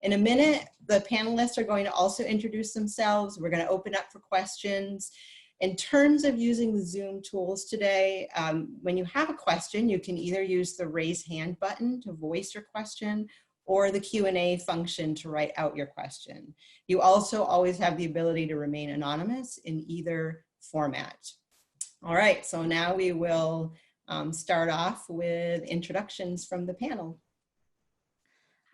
In a minute, the panelists are going to also introduce themselves. We're going to open up for questions. In terms of using the Zoom tools today, when you have a question, you can either use the raise hand button to voice your question or the Q&A function to write out your question. You also always have the ability to remain anonymous in either format. All right, so now we will start off with introductions from the panel.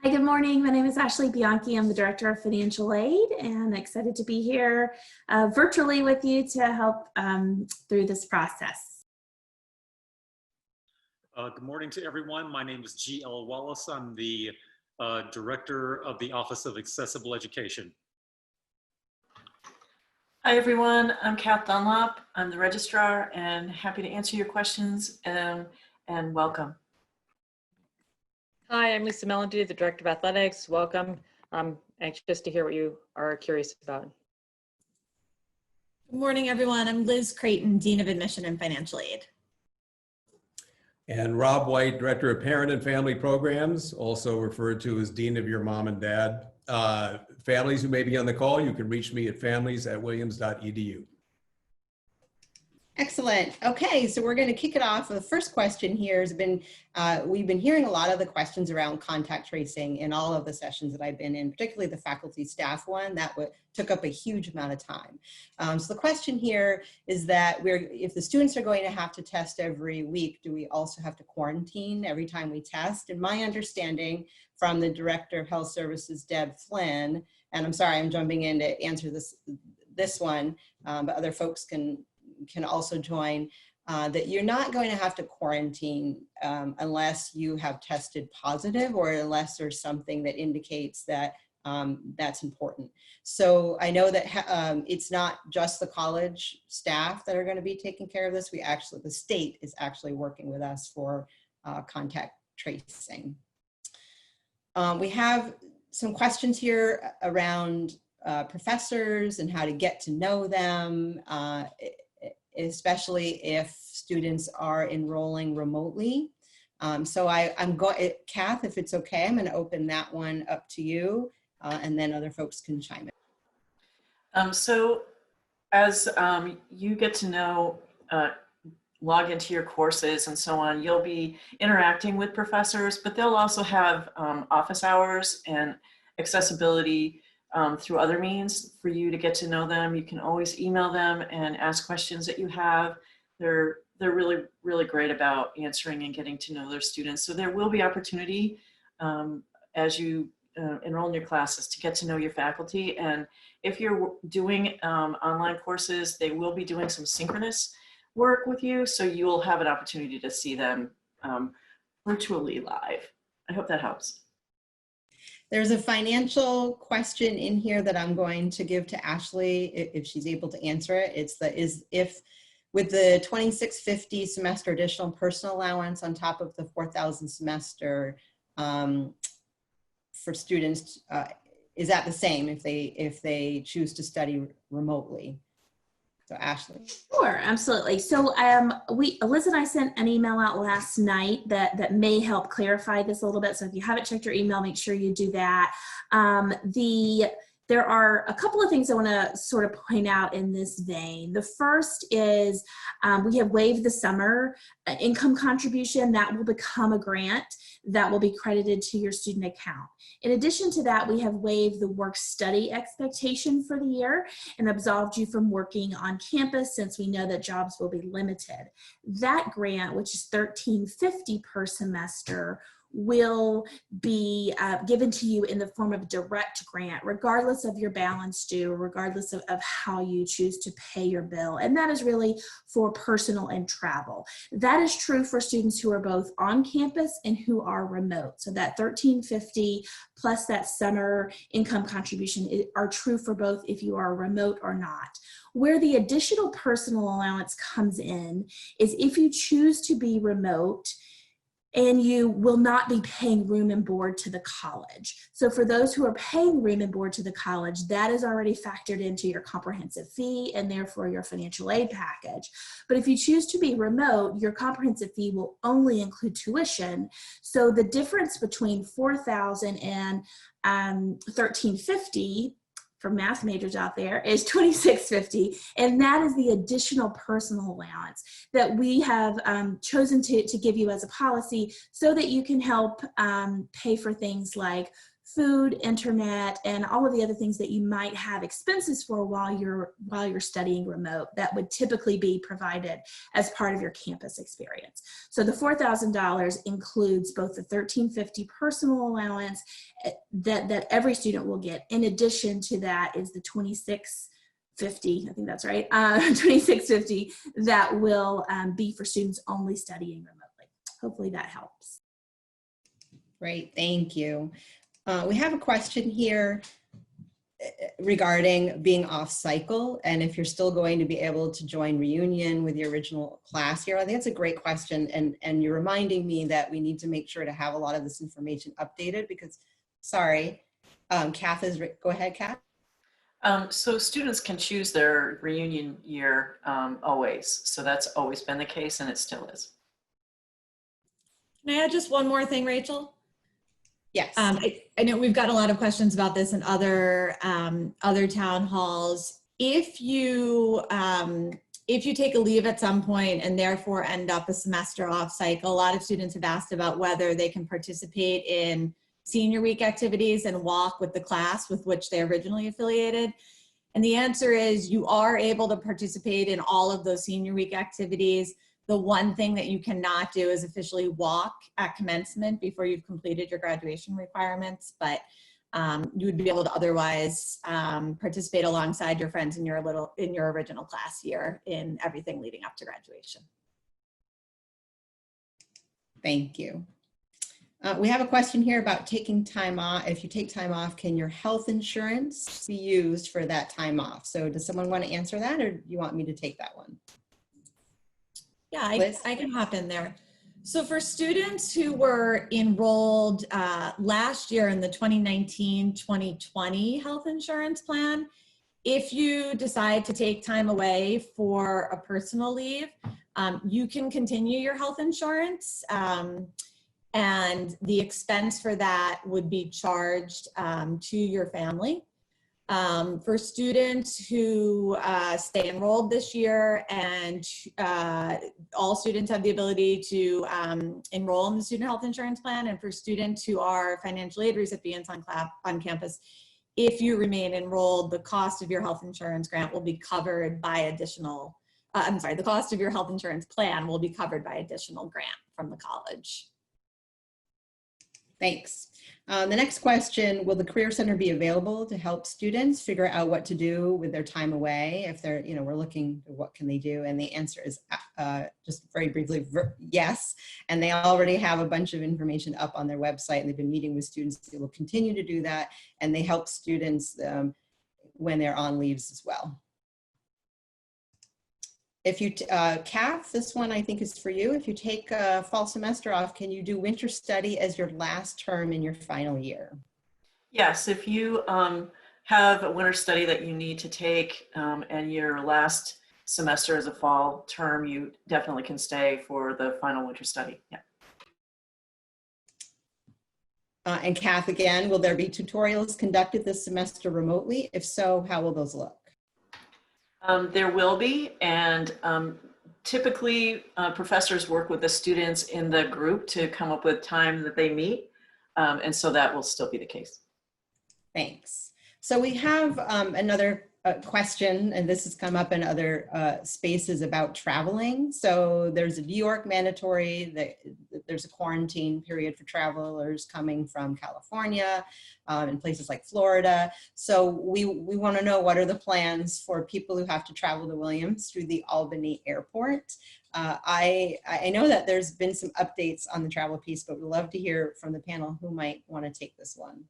Hi, good morning. My name is Ashley Bianchi. I'm the Director of Financial Aid and excited to be here virtually with you to help through this process. Good morning to everyone. My name is G.L. Wallace. I'm the Director of the Office of Accessible Education. Hi everyone, I'm Kath Dunlop. I'm the Registrar and happy to answer your questions and welcome. Hi, I'm Lisa Melody, the Director of Athletics. Welcome. I'm anxious to hear what you are curious about. Good morning, everyone. I'm Liz Creighton, Dean of Admission and Financial Aid. And Rob White, Director of Parent and Family Programs, also referred to as Dean of your mom and dad. Families who may be on the call, you can reach me at families@williams.edu. Excellent. Okay, so we're going to kick it off. The first question here has been, we've been hearing a lot of the questions around contact tracing in all of the sessions that I've been in, particularly the faculty staff one that took up a huge amount of time. So the question here is that if the students are going to have to test every week, do we also have to quarantine every time we test? And my understanding from the Director of Health Services, Deb Flynn, and I'm sorry, I'm jumping in to answer this one, but other folks can also join, that you're not going to have to quarantine unless you have tested positive or unless there's something that indicates that that's important. So I know that it's not just the college staff that are going to be taking care of this. The state is actually working with us for contact tracing. We have some questions here around professors and how to get to know them, especially if students are enrolling remotely. So I'm going, Kath, if it's okay, I'm going to open that one up to you, and then other folks can chime in. So as you get to know, log into your courses and so on, you'll be interacting with professors, but they'll also have office hours and accessibility through other means for you to get to know them. You can always email them and ask questions that you have. They're really, really great about answering and getting to know their students. So there will be opportunity as you enroll in your classes to get to know your faculty. And if you're doing online courses, they will be doing some synchronous work with you. So you will have an opportunity to see them virtually live. I hope that helps. There's a financial question in here that I'm going to give to Ashley if she's able to answer it. It's if with the $2,650 semester additional personal allowance on top of the $4,000 semester for students, is that the same if they choose to study remotely? So Ashley. Sure, absolutely. So Liz and I sent an email out last night that may help clarify this a little bit. So if you haven't checked your email, make sure you do that. There are a couple of things I want to sort of point out in this vein. The first is we have waived the summer income contribution. That will become a grant that will be credited to your student account. In addition to that, we have waived the work-study expectation for the year and absolved you from working on campus since we know that jobs will be limited. That grant, which is $1,350 per semester, will be given to you in the form of direct grant, regardless of your balance due, regardless of how you choose to pay your bill. And that is really for personal and travel. That is true for students who are both on campus and who are remote. So that $1,350 plus that summer income contribution are true for both if you are remote or not. Where the additional personal allowance comes in is if you choose to be remote, and you will not be paying room and board to the college. So for those who are paying room and board to the college, that is already factored into your comprehensive fee and therefore your financial aid package. But if you choose to be remote, your comprehensive fee will only include tuition. So the difference between $4,000 and $1,350 for math majors out there is $2,650, and that is the additional personal allowance that we have chosen to give you as a policy so that you can help pay for things like food, internet, and all of the other things that you might have expenses for while you're studying remote that would typically be provided as part of your campus experience. So the $4,000 includes both the $1,350 personal allowance that every student will get. In addition to that is the $2,650, I think that's right, $2,650 that will be for students only studying remotely. Hopefully that helps. Great, thank you. We have a question here regarding being off cycle and if you're still going to be able to join reunion with your original class here. I think that's a great question, and you're reminding me that we need to make sure to have a lot of this information updated because, sorry, Kath is, go ahead, Kath. So students can choose their reunion year always. So that's always been the case and it still is. Can I add just one more thing, Rachel? Yes. I know we've got a lot of questions about this in other town halls. If you take a leave at some point and therefore end up a semester off cycle, a lot of students have asked about whether they can participate in senior week activities and walk with the class with which they originally affiliated. And the answer is you are able to participate in all of those senior week activities. The one thing that you cannot do is officially walk at commencement before you've completed your graduation requirements, but you would be able to otherwise participate alongside your friends in your original class year in everything leading up to graduation. Thank you. We have a question here about taking time off. If you take time off, can your health insurance be used for that time off? So does someone want to answer that, or do you want me to take that one? Yeah, I can hop in there. So for students who were enrolled last year in the 2019-2020 health insurance plan, if you decide to take time away for a personal leave, you can continue your health insurance, and the expense for that would be charged to your family. For students who stay enrolled this year, and all students have the ability to enroll in the student health insurance plan, and for students who are financial aid recipients on campus, if you remain enrolled, the cost of your health insurance grant will be covered by additional, the cost of your health insurance plan will be covered by additional grant from the college. Thanks. The next question, will the Career Center be available to help students figure out what to do with their time away? If they're, we're looking at what can they do? And the answer is just very briefly, yes. And they already have a bunch of information up on their website, and they've been meeting with students. They will continue to do that. And they help students when they're on leaves as well. If you, Kath, this one I think is for you. If you take a fall semester off, can you do winter study as your last term in your final year? Yes, if you have a winter study that you need to take and your last semester is a fall term, you definitely can stay for the final winter study. Yeah. And Kath, again, will there be tutorials conducted this semester remotely? If so, how will those look? There will be, and typically professors work with the students in the group to come up with time that they meet, and so that will still be the case. Thanks. So we have another question, and this has come up in other spaces about traveling. So there's a New York mandatory, there's a quarantine period for travelers coming from California and places like Florida. So we want to know, what are the plans for people who have to travel to Williams through the Albany airport? I know that there's been some updates on the travel piece, but we'd love to hear from the panel who might want to take this one.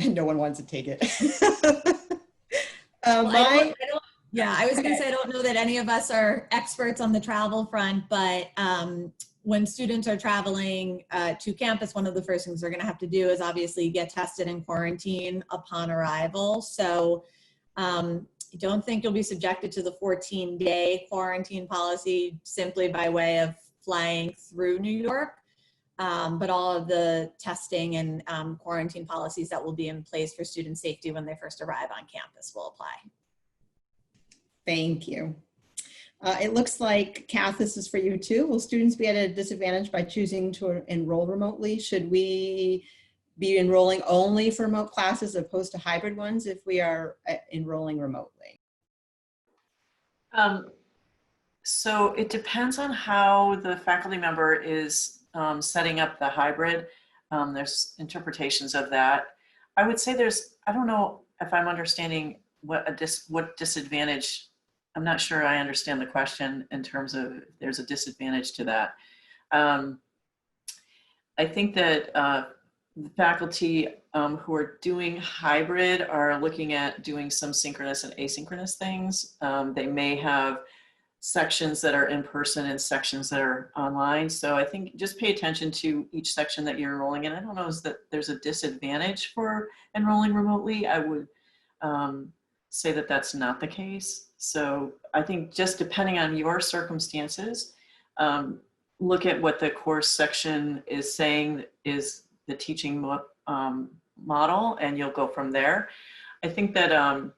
No one wants to take it. Yeah, I was going to say, I don't know that any of us are experts on the travel front, but when students are traveling to campus, one of the first things they're going to have to do is obviously get tested and quarantine upon arrival. So I don't think you'll be subjected to the 14-day quarantine policy simply by way of flying through New York. But all of the testing and quarantine policies that will be in place for student safety when they first arrive on campus will apply. Thank you. It looks like, Kath, this is for you too. Will students be at a disadvantage by choosing to enroll remotely? Should we be enrolling only for remote classes as opposed to hybrid ones if we are enrolling remotely? So it depends on how the faculty member is setting up the hybrid. There's interpretations of that. I would say I don't know if I'm understanding what disadvantage. I'm not sure I understand the question in terms of if there's a disadvantage to that. I think that the faculty who are doing hybrid are looking at doing some synchronous and asynchronous things. They may have sections that are in person and sections that are online. So I think just pay attention to each section that you're enrolling in. I don't know is that there's a disadvantage for enrolling remotely. I would say that that's not the case. So I think just depending on your circumstances, look at what the course section is saying is the teaching model, and you'll go from there. I think that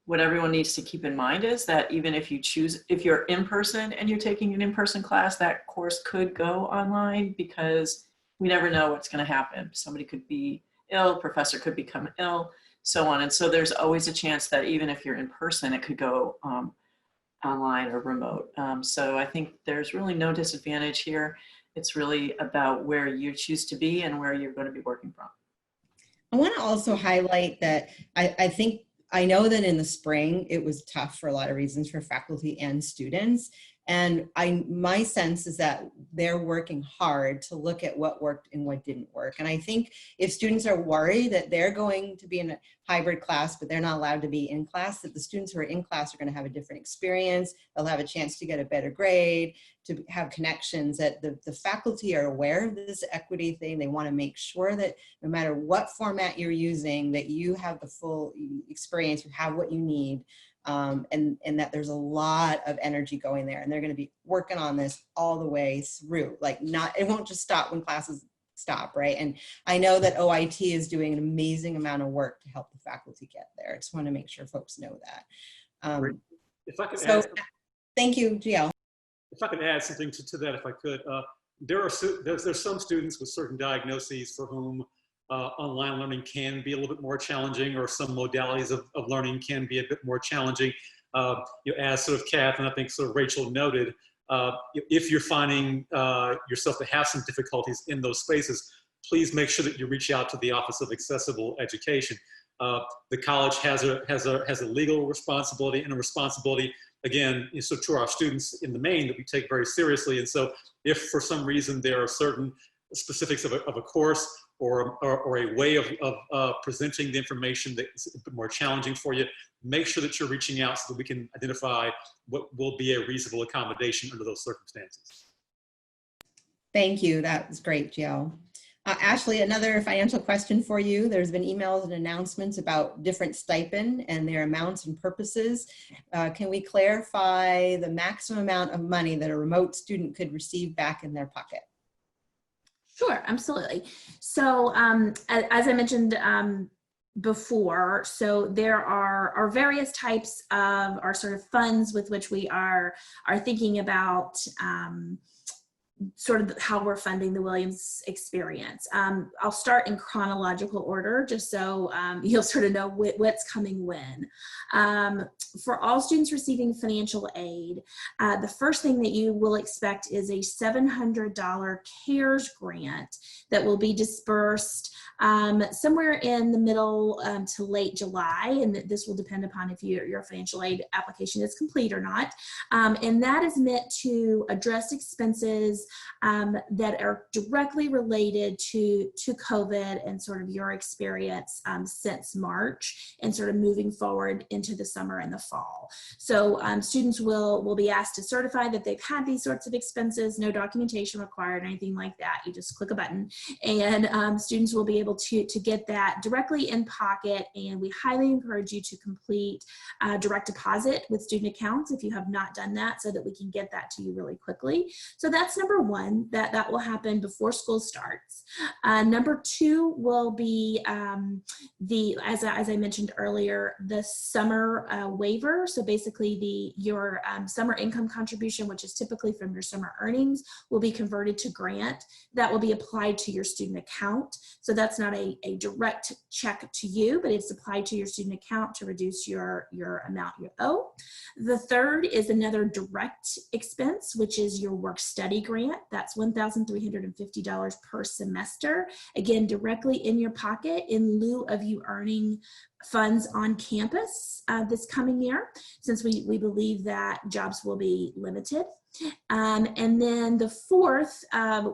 what everyone needs to keep in mind is that even if you're in person and you're taking an in-person class, that course could go online because we never know what's going to happen. Somebody could be ill, professor could become ill, so on. And so there's always a chance that even if you're in person, it could go online or remote. So I think there's really no disadvantage here. It's really about where you choose to be and where you're going to be working from. I want to also highlight that I know that in the spring, it was tough for a lot of reasons for faculty and students. And my sense is that they're working hard to look at what worked and what didn't work. And I think if students are worried that they're going to be in a hybrid class, but they're not allowed to be in class, that the students who are in class are going to have a different experience. They'll have a chance to get a better grade, to have connections, that the faculty are aware of this equity thing. They want to make sure that no matter what format you're using, that you have the full experience, you have what you need. And that there's a lot of energy going there, and they're going to be working on this all the way through. Like it won't just stop when classes stop, right? And I know that OIT is doing an amazing amount of work to help the faculty get there. I just want to make sure folks know that. If I could thank you, GL. If I could add something to that, if I could, there's some students with certain diagnoses for whom online learning can be a little bit more challenging, or some modalities of learning can be a bit more challenging. As sort of Kath and I think sort of Rachel noted, if you're finding yourself to have some difficulties in those spaces, please make sure that you reach out to the Office of Accessible Education. The college has a legal responsibility and a responsibility, again, so to our students in the main, that we take very seriously. And so if for some reason there are certain specifics of a course or a way of presenting the information that is a bit more challenging for you, make sure that you're reaching out so that we can identify what will be a reasonable accommodation under those circumstances. Thank you. That was great, Jill. Ashley, another financial question for you. There's been emails and announcements about different stipend and their amounts and purposes. Can we clarify the maximum amount of money that a remote student could receive back in their pocket? Sure, absolutely. So as I mentioned before, so there are various types of our sort of funds with which we are thinking about sort of how we're funding the Williams experience. I'll start in chronological order, just so you'll sort of know what's coming when. For all students receiving financial aid, the first thing that you will expect is a $700 CARES grant that will be dispersed somewhere in the middle to late July, and this will depend upon if your financial aid application is complete or not. And that is meant to address expenses issues that are directly related to COVID and sort of your experience since March and sort of moving forward into the summer and the fall. So students will be asked to certify that they've had these sorts of expenses, no documentation required, anything like that. You just click a button and students will be able to get that directly in pocket, and we highly encourage you to complete direct deposit with student accounts if you have not done that, so that we can get that to you really quickly. So that's number one, that will happen before school starts. Number two will be as I mentioned earlier, the summer waiver. So basically your summer income contribution, which is typically from your summer earnings, will be converted to grant that will be applied to your student account. So that's not a direct check to you, but it's applied to your student account to reduce your amount you owe. The third is another direct expense, which is your work study grant. That's $1,350 per semester. Again, directly in your pocket in lieu of you earning funds on campus this coming year, since we believe that jobs will be limited. And then the fourth,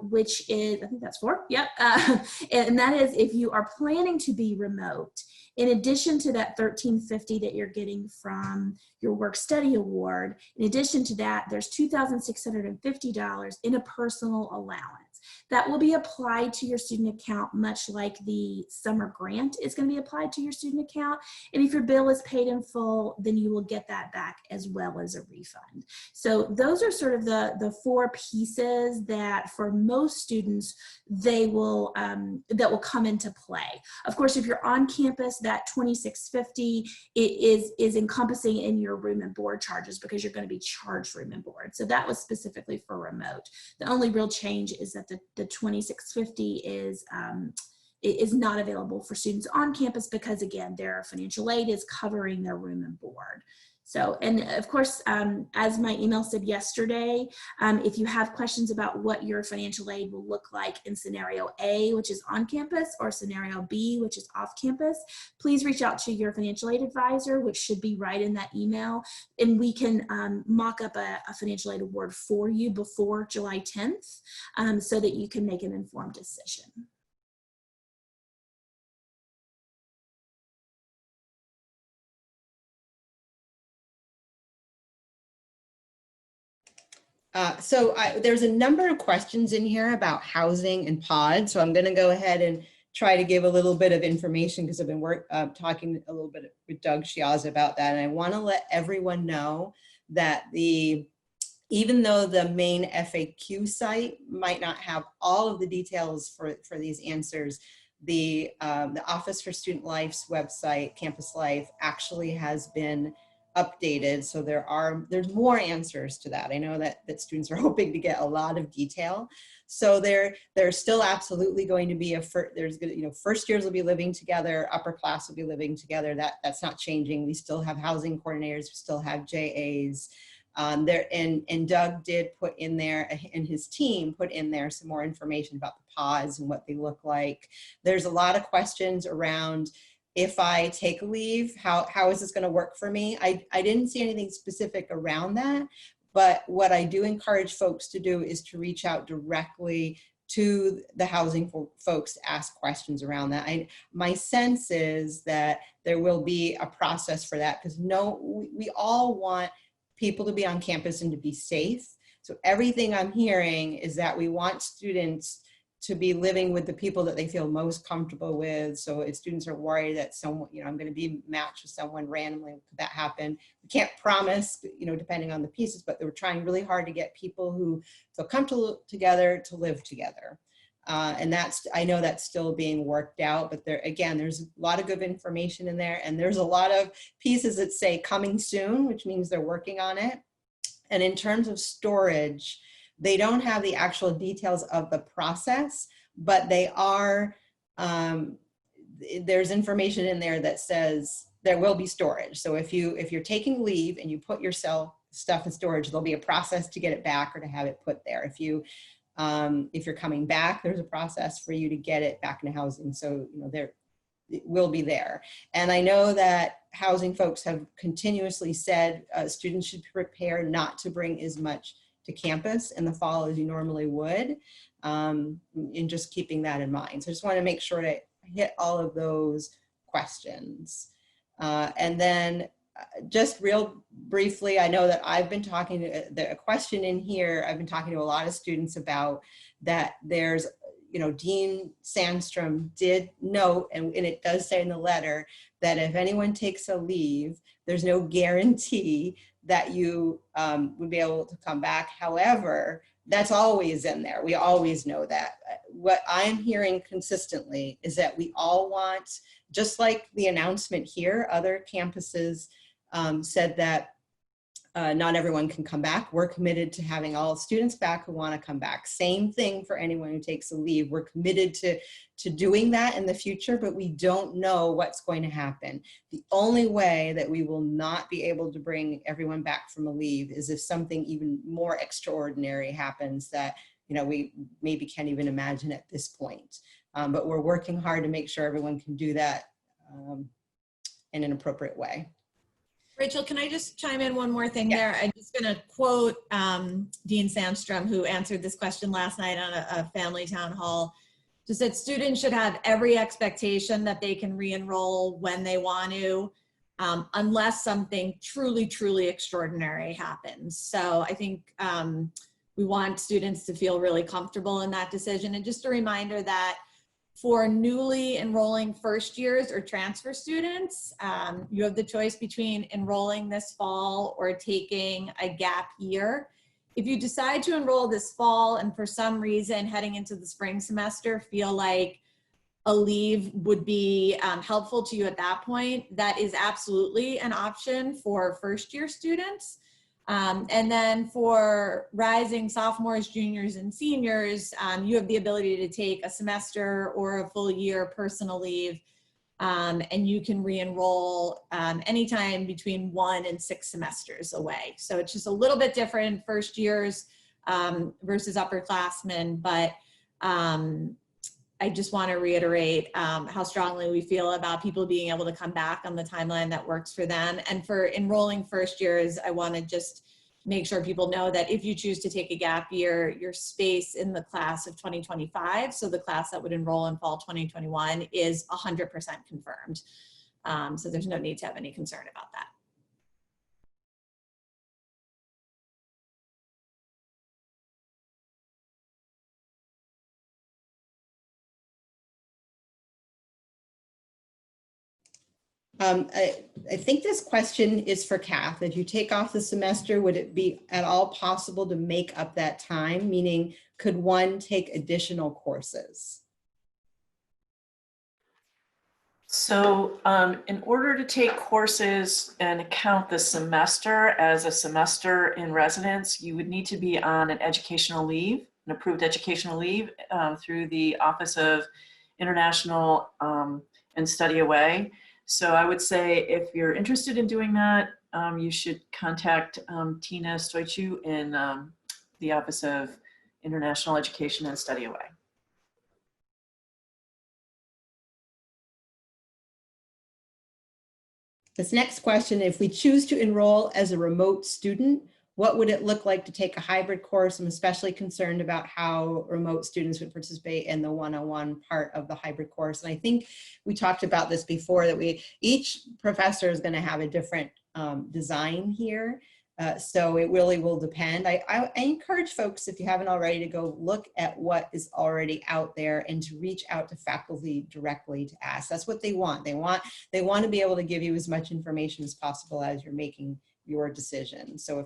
which is, I think that's four, yep. And that is if you are planning to be remote, in addition to that $1,350 that you're getting from your work study award, in addition to that, there's $2,650 in a personal allowance that will be applied to your student account, much like the summer grant is going to be applied to your student account. And if your bill is paid in full, then you will get that back as well as a refund. So those are sort of the four pieces that for most students, they will that will come into play. Of course, if you're on campus, that $2,650 is encompassing in your room and board charges, because you're going to be charged room and board. So that was specifically for remote. The only real change is that the $2,650 is not available for students on campus, because again, their financial aid is covering their room and board. So, and of course, as my email said yesterday, if you have questions about what your financial aid will look like in scenario A, which is on campus, or scenario B, which is off campus, please reach out to your financial aid advisor, which should be right in that email, and we can mock up a financial aid award for you before July 10th, so that you can make an informed decision. There's a number of questions in here about housing and pods. So I'm going to go ahead and try to give a little bit of information, because I've been talking a little bit with Doug Shiaz about that. And I want to let everyone know that even though the main FAQ site might not have all of the details for these answers, the Office for Student Life's website, Campus Life, actually has been updated. So there's more answers to that. I know that students are hoping to get a lot of detail. So there's still absolutely going to be first years will be living together, upper class will be living together. That's not changing. We still have housing coordinators, we still have JAs. And Doug did put in there, and his team put in there some more information about the pods and what they look like. There's a lot of questions around, if I take a leave, how is this going to work for me? I didn't see anything specific around that, but what I do encourage folks to do is to reach out directly to the housing folks to ask questions around that. My sense is that there will be a process for that, because we all want people to be on campus and to be safe. So everything I'm hearing is that we want students to be living with the people that they feel most comfortable with. So if students are worried that someone, I'm going to be matched with someone randomly, could that happen? We can't promise, depending on the pieces, but we're trying really hard to get people who feel comfortable together to live together. And I know that's still being worked out, but there's a lot of good information in there. And there's a lot of pieces that say coming soon, which means they're working on it. And in terms of storage, they don't have the actual details of the process, but they are, there's information in there that says there will be storage. So if you're taking leave and you put your stuff in storage, there'll be a process to get it back or to have it put there. If you're coming back, there's a process for you to get it back into housing. So, it will be there. And I know that housing folks have continuously said students should prepare not to bring as much to campus in the fall as you normally would, and just keeping that in mind. So I just want to make sure to hit all of those questions. And then just real briefly, I know that I've been talking to, a question in here, I've been talking to a lot of students about that there's, Dean Sandstrom did note, and it does say in the letter, that if anyone takes a leave, there's no guarantee that you would be able to come back. However, that's always in there. We always know that. What I'm hearing consistently is that we all want, just like the announcement here, other campuses said that not everyone can come back. We're committed to having all students back who want to come back. Same thing for anyone who takes a leave. We're committed to doing that in the future, but we don't know what's going to happen. The only way that we will not be able to bring everyone back from a leave is if something even more extraordinary happens that we maybe can't even imagine at this point. But we're working hard to make sure everyone can do that in an appropriate way. Rachel, can I just chime in one more thing there? I'm just going to quote Dean Sandstrom, who answered this question last night on a family town hall. Just said students should have every expectation that they can re-enroll when they want to, unless something truly, truly extraordinary happens. So I think we want students to feel really comfortable in that decision. And just a reminder that for newly enrolling first years or transfer students, you have the choice between enrolling this fall or taking a gap year. If you decide to enroll this fall and for some reason heading into the spring semester feel like a leave would be helpful to you at that point, that is absolutely an option for first year students. And then for rising sophomores, juniors, and seniors, you have the ability to take a semester or a full year personal leave, and you can re-enroll anytime between 1 and 6 semesters away. So it's just a little bit different first years versus upperclassmen, but I just want to reiterate how strongly we feel about people being able to come back on the timeline that works for them. And for enrolling first years, I want to just make sure people know that if you choose to take a gap year, your space in the class of 2025, so the class that would enroll in fall 2021, is 100% confirmed. So there's no need to have any concern about that. I think this question is for Kath. If you take off the semester, would it be at all possible to make up that time? Meaning, could one take additional courses? So in order to take courses and count the semester as a semester in residence, you would need to be on an educational leave, an approved educational leave through the Office of International and Study Away. So I would say if you're interested in doing that, you should contact Tina Stoichu in the Office of International Education and Study Away. This next question, if we choose to enroll as a remote student, what would it look like to take a hybrid course? I'm especially concerned about how remote students would participate in the one-on-one part of the hybrid course. And I think we talked about this before, that each professor is going to have a different design here. So it really will depend. I encourage folks, if you haven't already, to go look at what is already out there and to reach out to faculty directly to ask. That's what they want. They want to be able to give you as much information as possible as you're making your decision. So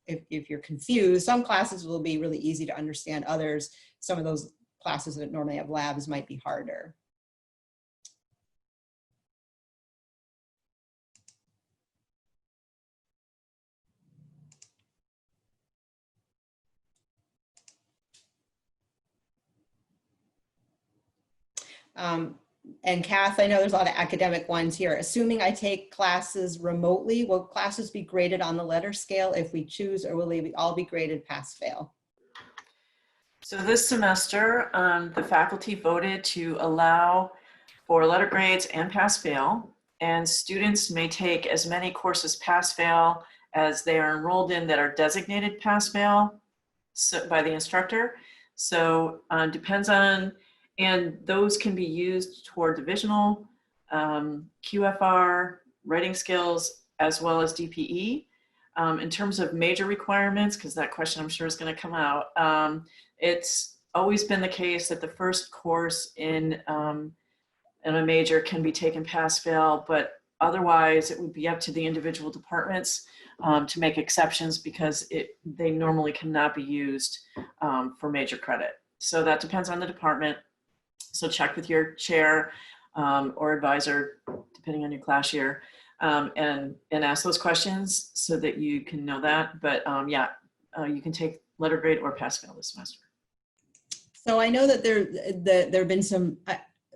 if you're confused, some classes will be really easy to understand. Others, some of those classes that normally have labs might be harder. And Kath, I know there's a lot of academic ones here. Assuming I take classes remotely, will classes be graded on the letter scale if we choose, or will they all be graded pass-fail? So this semester, the faculty voted to allow for letter grades and pass-fail, and students may take as many courses pass-fail as they are enrolled in that are designated pass-fail. by the instructor. So depends on, and those can be used toward divisional, QFR, writing skills, as well as DPE. In terms of major requirements, because that question I'm sure is going to come out, it's always been the case that the first course in a major can be taken pass-fail, but otherwise it would be up to the individual departments to make exceptions, because they normally cannot be used for major credit. So that depends on the department. So check with your chair or advisor, depending on your class year, and ask those questions so that you can know that. But yeah, you can take letter grade or pass-fail this semester. So I know that there have been some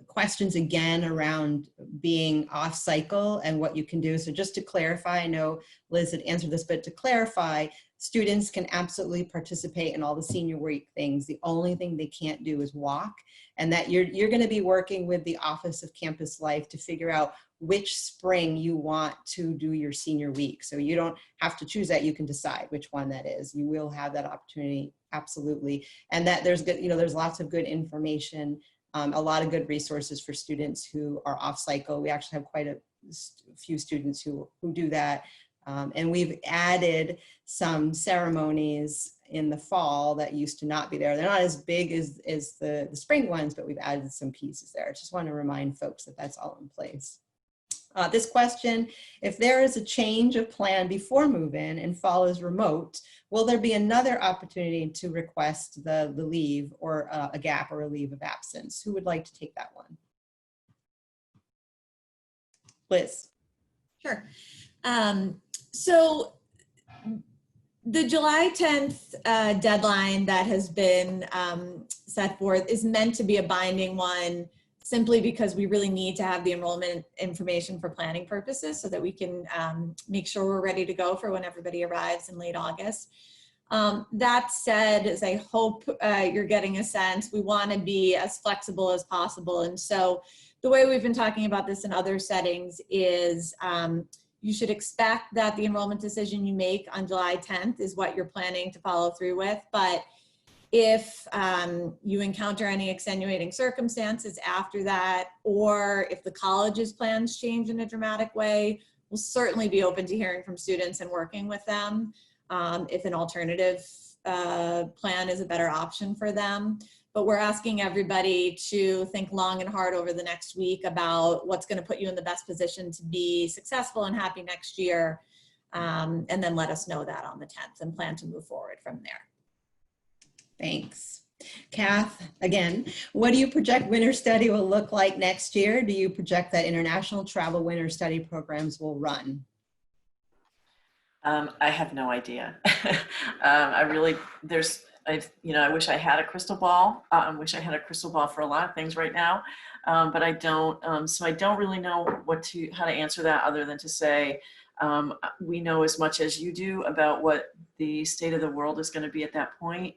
questions again around being off cycle and what you can do. So just to clarify, I know Liz had answered this, but to clarify, students can absolutely participate in all the senior week things. The only thing they can't do is walk, and that you're going to be working with the Office of Campus Life to figure out which spring you want to do your senior week. So you don't have to choose that. You can decide which one that is. You will have that opportunity, absolutely. And that there's good, there's lots of good information, a lot of good resources for students who are off cycle. We actually have quite a few students who do that. And we've added some ceremonies in the fall that used to not be there. They're not as big as the spring ones, but we've added some pieces there. I just want to remind folks that that's all in place. This question, if there is a change of plan before move-in and fall is remote, will there be another opportunity to request the leave or a gap or a leave of absence? Who would like to take that one? Liz. Sure. So the July 10th deadline that has been set forth is meant to be a binding one, simply because we really need to have the enrollment information for planning purposes so that we can make sure we're ready to go for when everybody arrives in late August. That said, as I hope you're getting a sense, we want to be as flexible as possible. And so the way we've been talking about this in other settings is you should expect that the enrollment decision you make on July 10th is what you're planning to follow through with. But if you encounter any extenuating circumstances after that, or if the college's plans change in a dramatic way, we'll certainly be open to hearing from students and working with them if an alternative plan is a better option for them. But we're asking everybody to think long and hard over the next week about what's going to put you in the best position to be successful and happy next year, and then let us know that on the 10th and plan to move forward from there. Thanks. Kath, again, what do you project winter study will look like next year? Do you project that international travel winter study programs will run? I have no idea. I wish I had a crystal ball. I wish I had a crystal ball for a lot of things right now, but I don't. So I don't really know how to answer that, other than to say, we know as much as you do about what the state of the world is going to be at that point.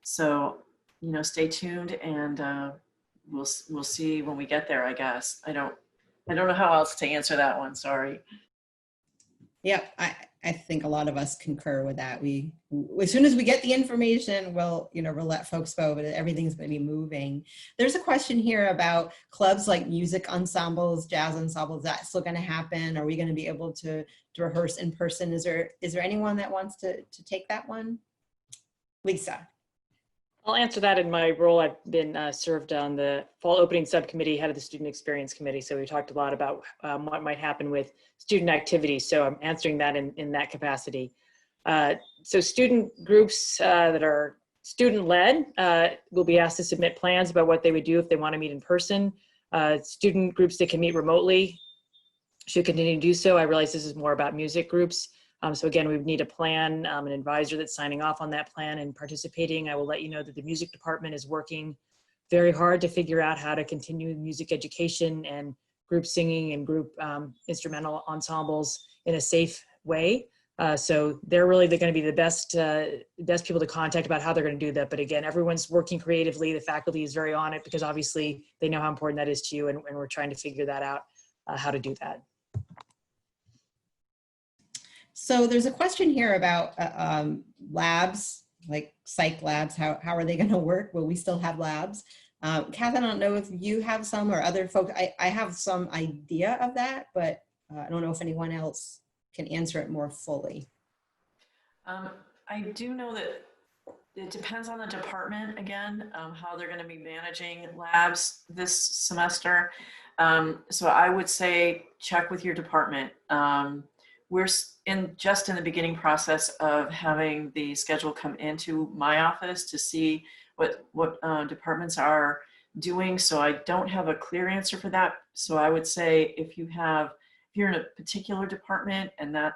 So, stay tuned, and we'll see when we get there, I guess. I don't know how else to answer that one. Sorry. Yep, I think a lot of us concur with that. As soon as we get the information, we'll let folks know, but everything's going to be moving. There's a question here about clubs like music ensembles, jazz ensembles. Is that still going to happen? Are we going to be able to rehearse in person? Is there anyone that wants to take that one? Lisa. I'll answer that in my role. I've been served on the fall opening subcommittee, head of the student experience committee. So we talked a lot about what might happen with student activities. So I'm answering that in that capacity. So student groups that are student-led will be asked to submit plans about what they would do if they want to meet in person. Student groups that can meet remotely should continue to do so. I realize this is more about music groups. So again, we would need a plan, an advisor that's signing off on that plan and participating. I will let you know that the music department is working very hard to figure out how to continue music education and group singing and group instrumental ensembles in a safe way. So they're really going to be the best people to contact about how they're going to do that. But again, everyone's working creatively. The faculty is very on it because obviously they know how important that is to you, and we're trying to figure that out, how to do that. So there's a question here about labs like psych labs, how are they going to work? Will we still have labs? Kath, I don't know if you have some or other folks. I have some idea of that, but I don't know if anyone else can answer it more fully. I do know that it depends on the department again, how they're going to be managing labs this semester. So I would say check with your department. We're just in the beginning process of having the schedule come into my office to see what departments are doing. So I don't have a clear answer for that. So I would say if you're in a particular department and that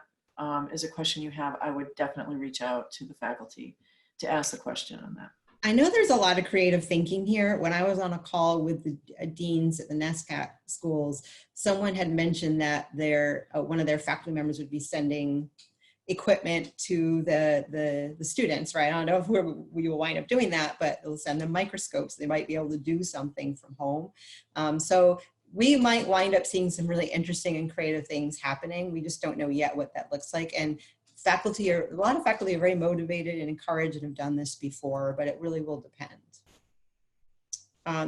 is a question you have, I would definitely reach out to the faculty to ask the question on that. I know there's a lot of creative thinking here. When I was on a call with the deans at the NESCAC schools, someone had mentioned that one of their faculty members would be sending equipment to the students, right? I don't know if we will wind up doing that, but they'll send them microscopes. They might be able to do something from home. So we might wind up seeing some really interesting and creative things happening. We just don't know yet what that looks like. And a lot of faculty are very motivated and encouraged and have done this before, but it really will depend.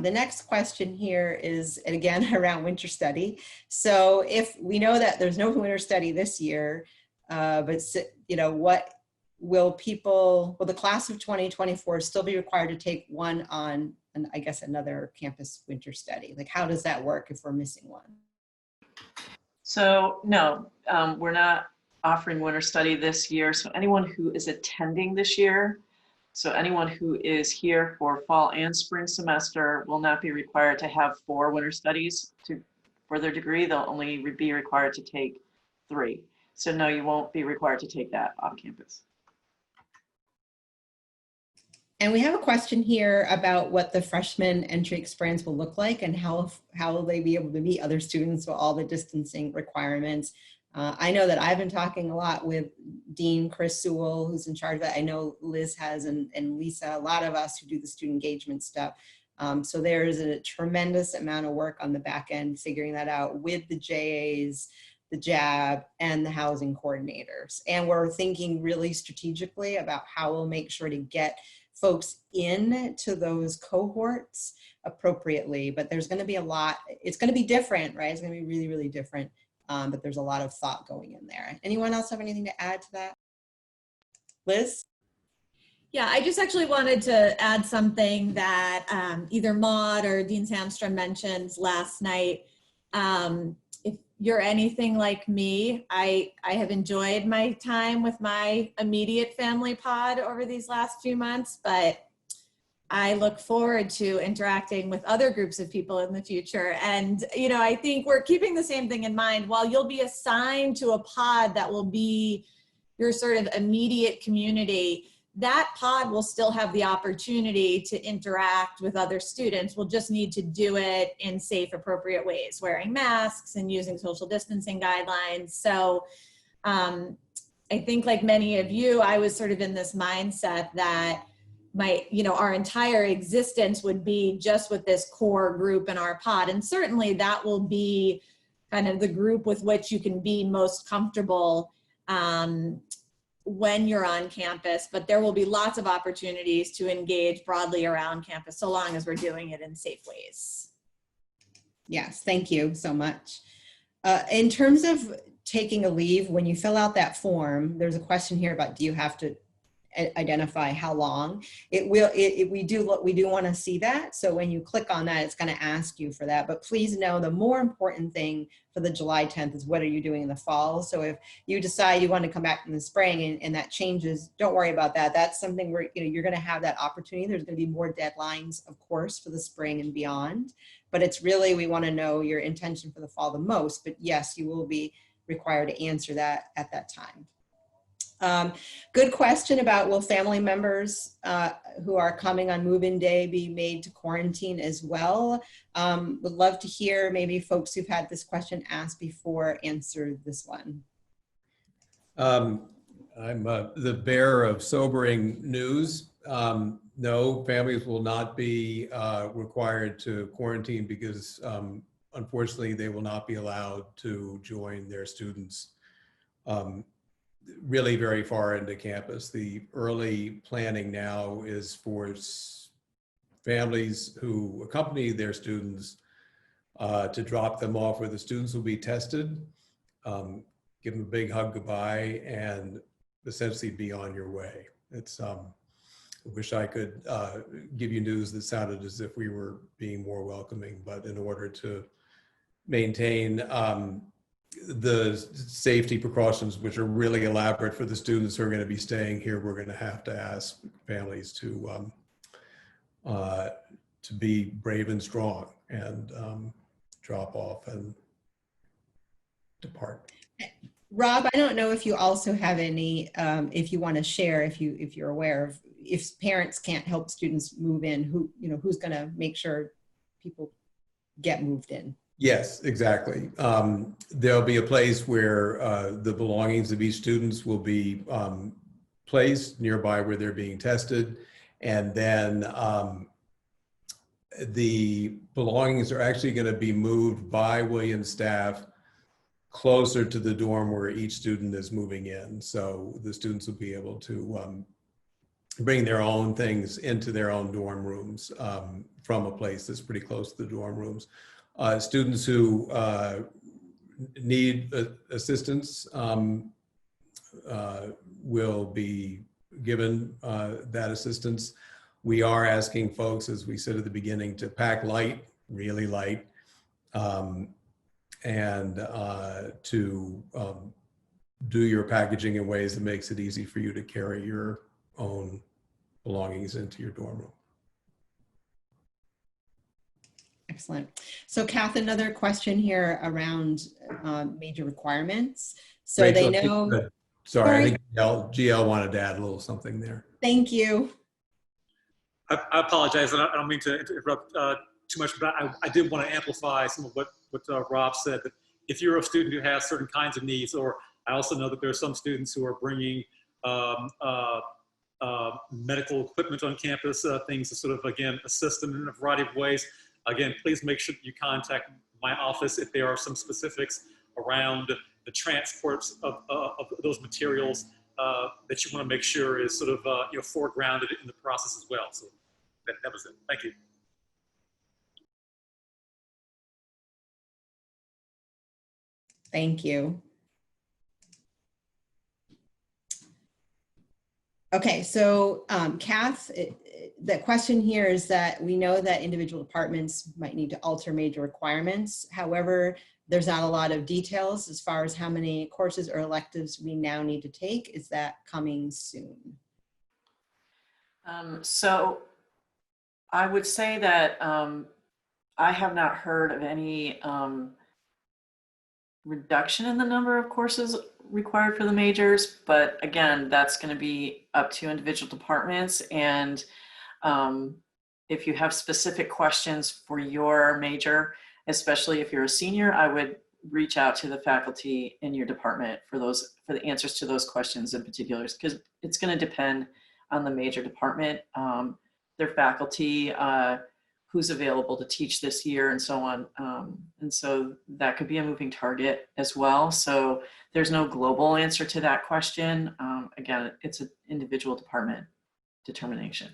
The next question here is, and again, around winter study. So if we know that there's no winter study this year, but what will the class of 2024 still be required to take one on, and I guess another campus winter study? Like, how does that work if we're missing one? So no, we're not offering winter study this year. So anyone who is attending this year, so anyone who is here for fall and spring semester will not be required to have 4 winter studies for their degree. They'll only be required to take 3. So no, you won't be required to take that off campus. And we have a question here about what the freshman entry experience will look like and how will they be able to meet other students with all the distancing requirements. I know that I've been talking a lot with Dean Chris Sewell, who's in charge of that. I know Liz has, and Lisa, a lot of us who do the student engagement stuff. So there is a tremendous amount of work on the back end figuring that out with the JAs, the JAB, and the housing coordinators. And we're thinking really strategically about how we'll make sure to get folks in to those cohorts appropriately. But there's going to be a lot. It's going to be different, right? It's going to be really, really different. But there's a lot of thought going in there. Anyone else have anything to add to that? Liz? Yeah, I just actually wanted to add something that either Maud or Dean Samstrom mentioned last night. If you're anything like me, I have enjoyed my time with my immediate family pod over these last few months, but I look forward to interacting with other groups of people in the future. And, I think we're keeping the same thing in mind. While you'll be assigned to a pod that will be your sort of immediate community, that pod will still have the opportunity to interact with other students. We'll just need to do it in safe, appropriate ways, wearing masks and using social distancing guidelines. So I think like many of you, I was sort of in this mindset that our entire existence would be just with this core group in our pod. And certainly that will be kind of the group with which you can be most comfortable when you're on campus, but there will be lots of opportunities to engage broadly around campus so long as we're doing it in safe ways. Yes, thank you so much. In terms of taking a leave, when you fill out that form, there's a question here about, do you have to identify how long? We do want to see that. So when you click on that, it's going to ask you for that. But please know the more important thing for the July 10th is what are you doing in the fall. So if you decide you want to come back in the spring and that changes, don't worry about that. That's something where you're going to have that opportunity. There's going to be more deadlines, of course, for the spring and beyond. But it's really, we want to know your intention for the fall the most. But yes, you will be required to answer that at that time. Good question about will family members who are coming on move-in day be made to quarantine as well? Would love to hear maybe folks who've had this question asked before answer this one. I'm the bearer of sobering news. No, families will not be required to quarantine because unfortunately they will not be allowed to join their students really very far into campus. The early planning now is for families who accompany their students to drop them off where the students will be tested, give them a big hug goodbye, and essentially be on your way. It's, I wish I could give you news that sounded as if we were being more welcoming, but in order to maintain the safety precautions, which are really elaborate for the students who are going to be staying here, we're going to have to ask families to be brave and strong and drop off and depart. Rob, I don't know if you also have any, if you want to share, if you're aware of, if parents can't help students move in, who's going to make sure people get moved in? Yes, exactly. There'll be a place where the belongings of each students will be placed nearby where they're being tested. And then the belongings are actually going to be moved by Williams staff closer to the dorm where each student is moving in. So the students will be able to bring their own things into their own dorm rooms from a place that's pretty close to the dorm rooms. Students who need assistance will be given that assistance. We are asking folks, as we said at the beginning, to pack light, really light, and to do your packaging in ways that makes it easy for you to carry your own belongings into your dorm room. Excellent. So Kath, another question here around major requirements. So Rachel, they know. Sorry, I think GL wanted to add a little something there. Thank you. I apologize. I don't mean to interrupt too much, but I did want to amplify some of what Rob said. That if you're a student who has certain kinds of needs, or I also know that there are some students who are bringing medical equipment on campus, things to sort of, again, assist them in a variety of ways. Again, please make sure that you contact my office if there are some specifics around the transports of those materials that you want to make sure is sort of foregrounded in the process as well. So that was it. Thank you. Thank you. Okay, so Kath, the question here is that we know that individual departments might need to alter major requirements. However, there's not a lot of details as far as how many courses or electives we now need to take. Is that coming soon? So I would say that I have not heard of any reduction in the number of courses required for the majors, but again, that's going to be up to individual departments. And if you have specific questions for your major, especially if you're a senior, I would reach out to the faculty in your department for the answers to those questions in particular, because it's going to depend on the major department, their faculty, who's available to teach this year, and so on. And so that could be a moving target as well. So there's no global answer to that question. Again, it's an individual department determination.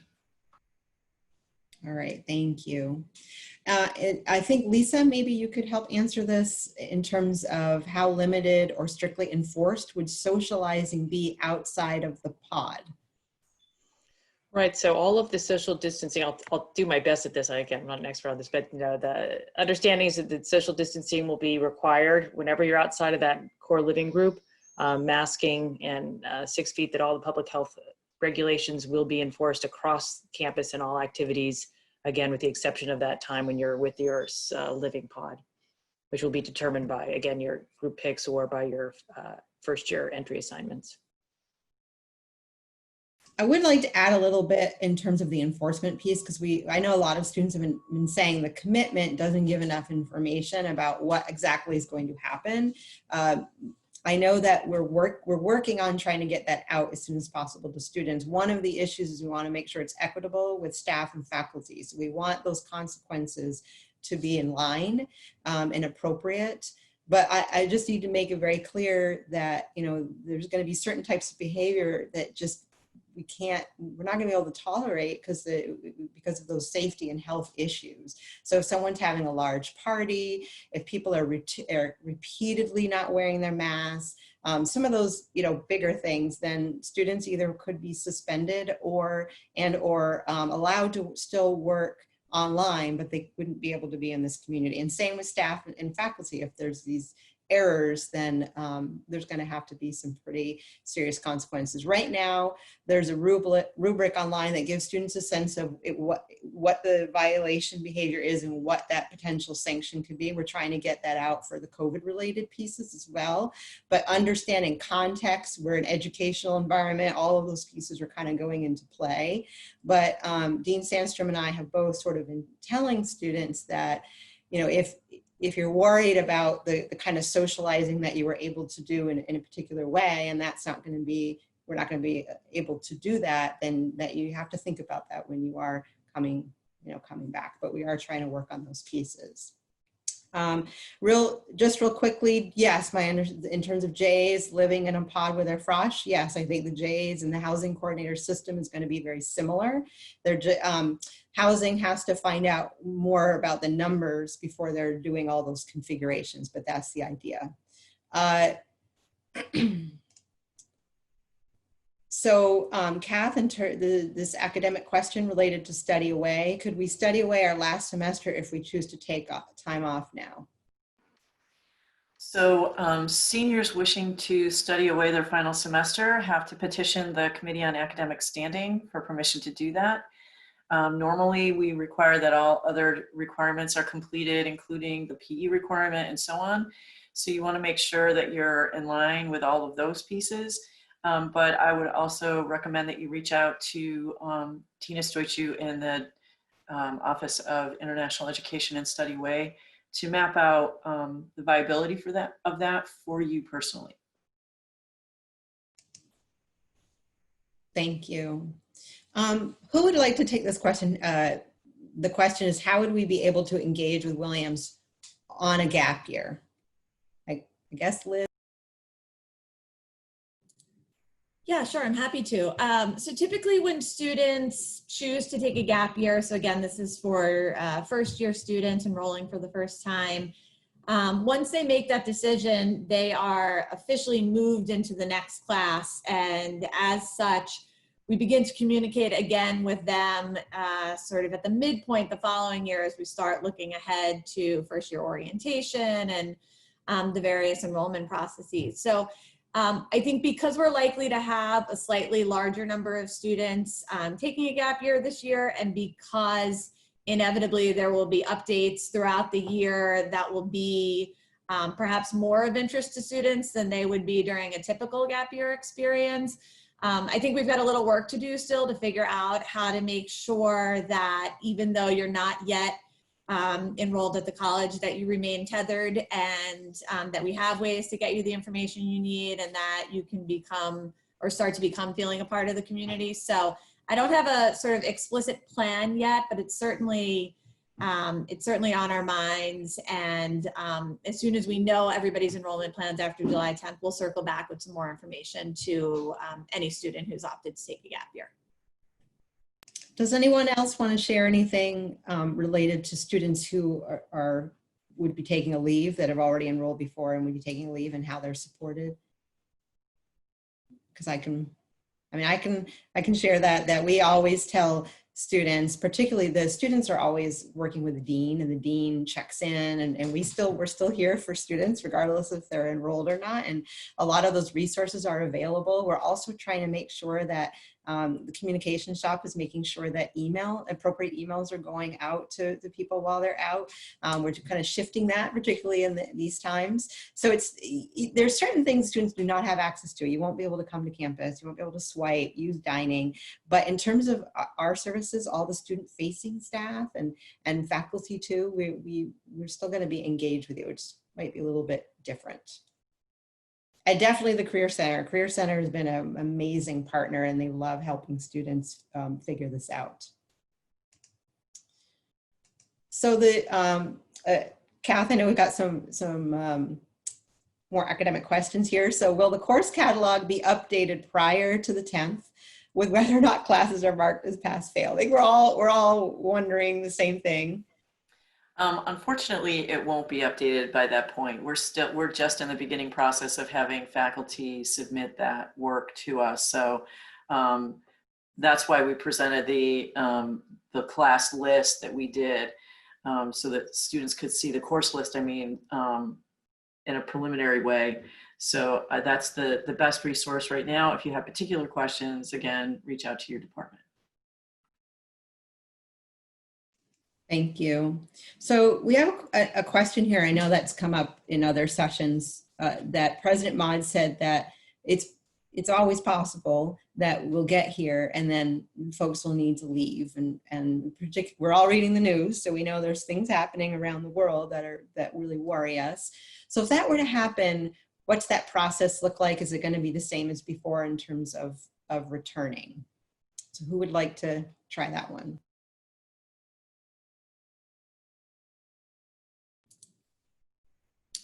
All right, thank you. I think, Lisa, maybe you could help answer this in terms of how limited or strictly enforced would socializing be outside of the pod? Right, so all of the social distancing, I'll do my best at this. Again, I'm not an expert on this, but the understanding is that the social distancing will be required whenever you're outside of that core living group. Masking and 6 feet, that all the public health regulations will be enforced across campus and all activities, again, with the exception of that time when you're with your living pod, which will be determined by, again, your group picks or by your first year entry assignments. I would like to add a little bit in terms of the enforcement piece, because I know a lot of students have been saying the commitment doesn't give enough information about what exactly is going to happen. I know that we're working on trying to get that out as soon as possible to students. One of the issues is we want to make sure it's equitable with staff and faculty. So we want those consequences to be in line and appropriate. but I just need to make it very clear that, you know, there's going to be certain types of behavior that just we're not going to be able to tolerate because of those safety and health issues. So if someone's having a large party, if people are repeatedly not wearing their masks, some of those, you know, bigger things, then students either could be suspended or allowed to still work online, but they wouldn't be able to be in this community. And same with staff and faculty. If there's these errors, then there's going to have to be some pretty serious consequences. Right now, there's a rubric online that gives students a sense of what the violation behavior is and what that potential sanction could be. We're trying to get that out for the COVID-related pieces as well. But understanding context, we're an educational environment, all of those pieces are kind of going into play. But Dean Sandstrom and I have both sort of been telling students that, you know, if you're worried about the kind of socializing that you were able to do in a particular way, and that's not going to be, we're not going to be able to do that, then that you have to think about that when you are coming back. But we are trying to work on those pieces. Real quickly, yes, in terms of JAs living in a pod with their frosh, yes, I think the JAs and the housing coordinator system is going to be very similar. Housing has to find out more about the numbers before they're doing all those configurations, but that's the idea. So Kath, this academic question related to study away, could we study away our last semester if we choose to take time off now? So seniors wishing to study away their final semester have to petition the Committee on Academic Standing for permission to do that. Normally, we require that all other requirements are completed, including the PE requirement and so on. So you want to make sure that you're in line with all of those pieces. But I would also recommend that you reach out to Tina Stoichu in the Office of International Education and Study Way to map out the viability for that for you personally. Thank you. Who would like to take this question? The question is, how would we be able to engage with Williams on a gap year? I guess Liz. Yeah, sure, I'm happy to. So typically when students choose to take a gap year, so again, this is for first year students enrolling for the first time, once they make that decision, they are officially moved into the next class. And as such, we begin to communicate again with them sort of at the midpoint the following year as we start looking ahead to first year orientation and the various enrollment processes. So I think because we're likely to have a slightly larger number of students taking a gap year this year, and because inevitably there will be updates throughout the year that will be perhaps more of interest to students than they would be during a typical gap year experience, I think we've got a little work to do still to figure out how to make sure that even though you're not yet enrolled at the college, that you remain tethered, and that we have ways to get you the information you need, and that you can become or start to become feeling a part of the community. So I don't have a sort of explicit plan yet, but it's certainly on our minds. And as soon as we know everybody's enrollment plans after July 10th, we'll circle back with some more information to any student who's opted to take a gap year. Does anyone else want to share anything related to students who would be taking a leave, that have already enrolled before and would be taking a leave, and how they're supported? Because I can share that we always tell students, particularly the students are always working with the dean, and the dean checks in, and we're still here for students regardless if they're enrolled or not, and a lot of those resources are available. We're also trying to make sure that the communication shop is making sure that appropriate emails are going out to the people while they're out. We're kind of shifting that, particularly in these times. So there's certain things students do not have access to. You won't be able to come to campus. You won't be able to swipe, use dining. But in terms of our services, all the student-facing staff and faculty too, we're still going to be engaged with you, which might be a little bit different. And definitely the Career Center. Career Center has been an amazing partner, and they love helping students figure this out. So Kath, I know we've got some more academic questions here. So will the course catalog be updated prior to the 10th with whether or not classes are marked as pass fail? I think we're all wondering the same thing. Unfortunately, it won't be updated by that point. We're just in the beginning process of having faculty submit that work to us. So that's why we presented the class list that we did, so that students could see the course list, in a preliminary way. So that's the best resource right now. If you have particular questions, again, reach out to your department. Thank you. So we have a question here. I know that's come up in other sessions, that President Maud said that it's always possible that we'll get here and then folks will need to leave. And we're all reading the news, so we know there's things happening around the world that really worry us. So if that were to happen, what's that process look like? Is it going to be the same as before in terms of returning? So who would like to try that one?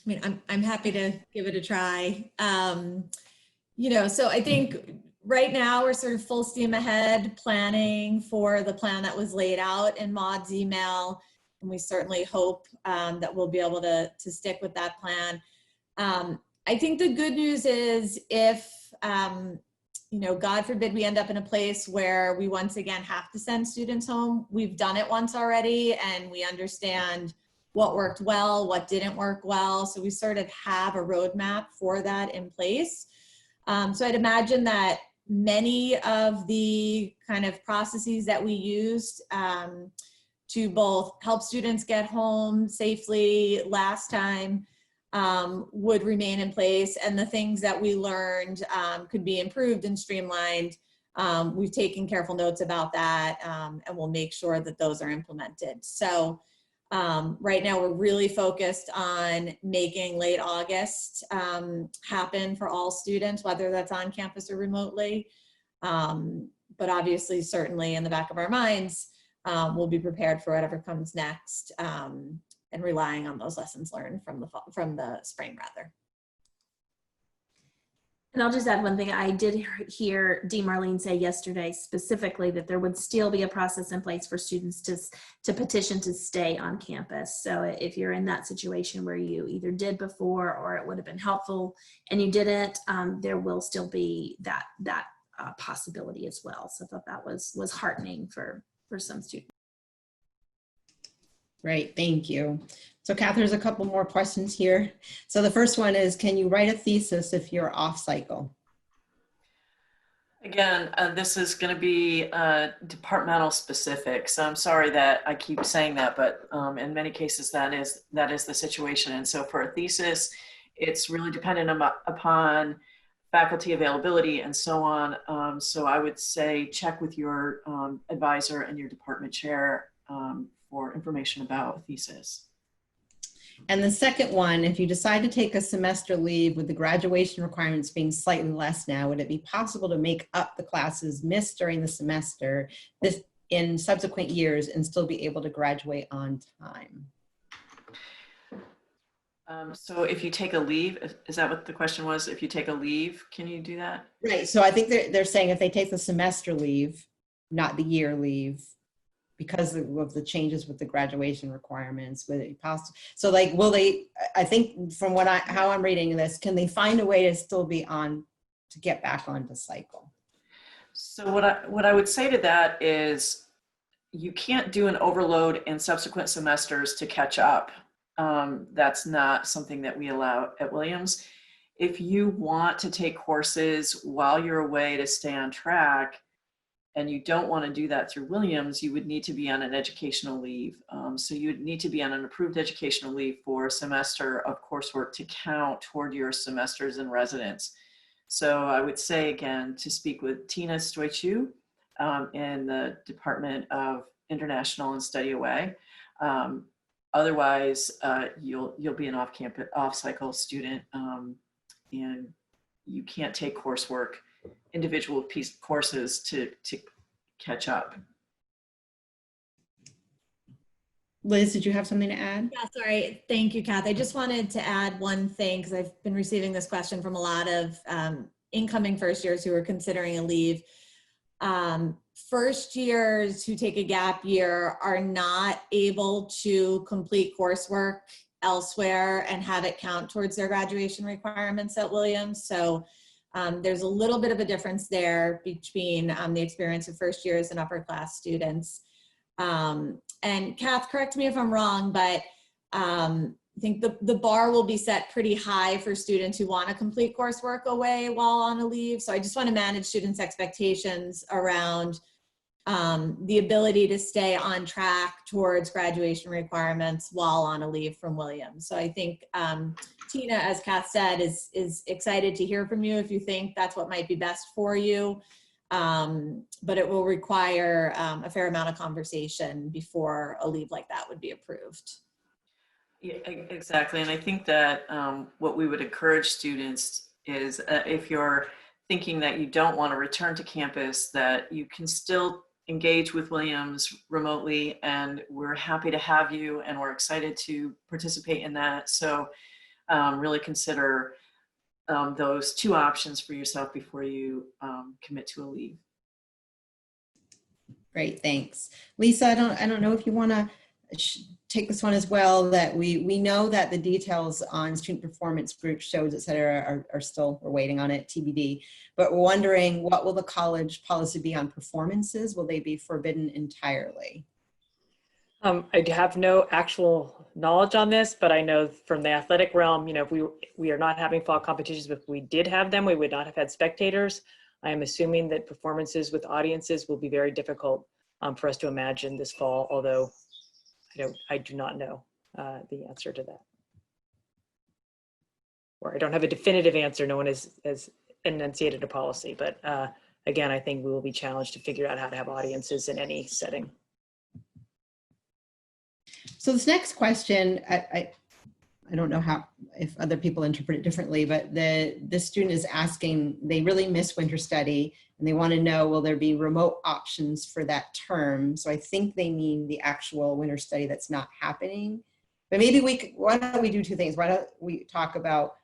I mean, I'm happy to give it a try. So I think right now we're sort of full steam ahead planning for the plan that was laid out in Maud's email. And we certainly hope that we'll be able to stick with that plan. I think the good news is if, God forbid we end up in a place where we once again have to send students home, we've done it once already and we understand what worked well, what didn't work well. So we sort of have a roadmap for that in place. So I'd imagine that many of the kind of processes that we used to both help students get home safely last time would remain in place, and the things that we learned could be improved and streamlined. We've taken careful notes about that, and we'll make sure that those are implemented. So right now we're really focused on making late August happen for all students, whether that's on campus or remotely. But obviously, certainly in the back of our minds, we'll be prepared for whatever comes next, and relying on those lessons learned from the spring rather. And I'll just add one thing. I did hear Dean Marlene say yesterday specifically that there would still be a process in place for students to petition to stay on campus. So if you're in that situation where you either did before or it would have been helpful and you didn't, there will still be that possibility as well. So I thought that was heartening for some students. Great, thank you. So Kath, there's a couple more questions here. So the first one is, can you write a thesis if you're off cycle? Again, this is going to be departmental specific. So I'm sorry that I keep saying that, but in many cases that is the situation. And so for a thesis, it's really dependent upon faculty availability and so on. So I would say check with your advisor and your department chair for information about a thesis. And the second one, if you decide to take a semester leave with the graduation requirements being slightly less now, would it be possible to make up the classes missed during the semester in subsequent years and still be able to graduate on time? So if you take a leave, is that what the question was? If you take a leave, can you do that? Right, so I think they're saying if they take the semester leave, not the year leave, because of the changes with the graduation requirements, would it be possible? So like, will they, I think from how I'm reading this, can they find a way to still be to get back onto cycle? So what I would say to that is you can't do an overload in subsequent semesters to catch up. That's not something that we allow at Williams. If you want to take courses while you're away to stay on track, and you don't want to do that through Williams, you would need to be on an educational leave. So you would need to be on an approved educational leave for a semester of coursework to count toward your semesters in residence. So I would say, again, to speak with Tina Stoichu in the Department of International and Study Away. Otherwise, you'll be an off-campus, off-cycle student, and you can't take coursework, individual courses to catch up. Liz, did you have something to add? Yeah, sorry. Thank you, Kath. I just wanted to add one thing because I've been receiving this question from a lot of incoming first years who are considering a leave. First years who take a gap year are not able to complete coursework elsewhere and have it count towards their graduation requirements at Williams. So there's a little bit of a difference there between the experience of first years and upper class students. And Kath, correct me if I'm wrong, but I think the bar will be set pretty high for students who want to complete coursework away while on a leave. So I just want to manage students' expectations around the ability to stay on track towards graduation requirements while on a leave from Williams. So I think Tina, as Kath said, is excited to hear from you if you think that's what might be best for you. But it will require a fair amount of conversation before a leave like that would be approved. Yeah, exactly. And I think that what we would encourage students is if you're thinking that you don't want to return to campus, that you can still engage with Williams remotely, and we're happy to have you and we're excited to participate in that. So really consider those two options for yourself before you commit to a leave. Great, thanks. Lisa, I don't know if you want to take this one as well, that we know that the details on student performance group shows, et cetera, are still, we're waiting on it, TBD, but we're wondering, what will the college policy be on performances? Will they be forbidden entirely? I have no actual knowledge on this, but I know from the athletic realm, if we are not having fall competitions, but if we did have them, we would not have had spectators. I am assuming that performances with audiences will be very difficult for us to imagine this fall, although I do not know the answer to that. Or I don't have a definitive answer. No one has enunciated a policy, but again, I think we will be challenged to figure out how to have audiences in any setting. So this next question, I don't know if other people interpret it differently, but this student is asking, they really miss winter study and they want to know, will there be remote options for that term? So I think they mean the actual winter study that's not happening. But maybe why don't we do two things? Why don't we talk about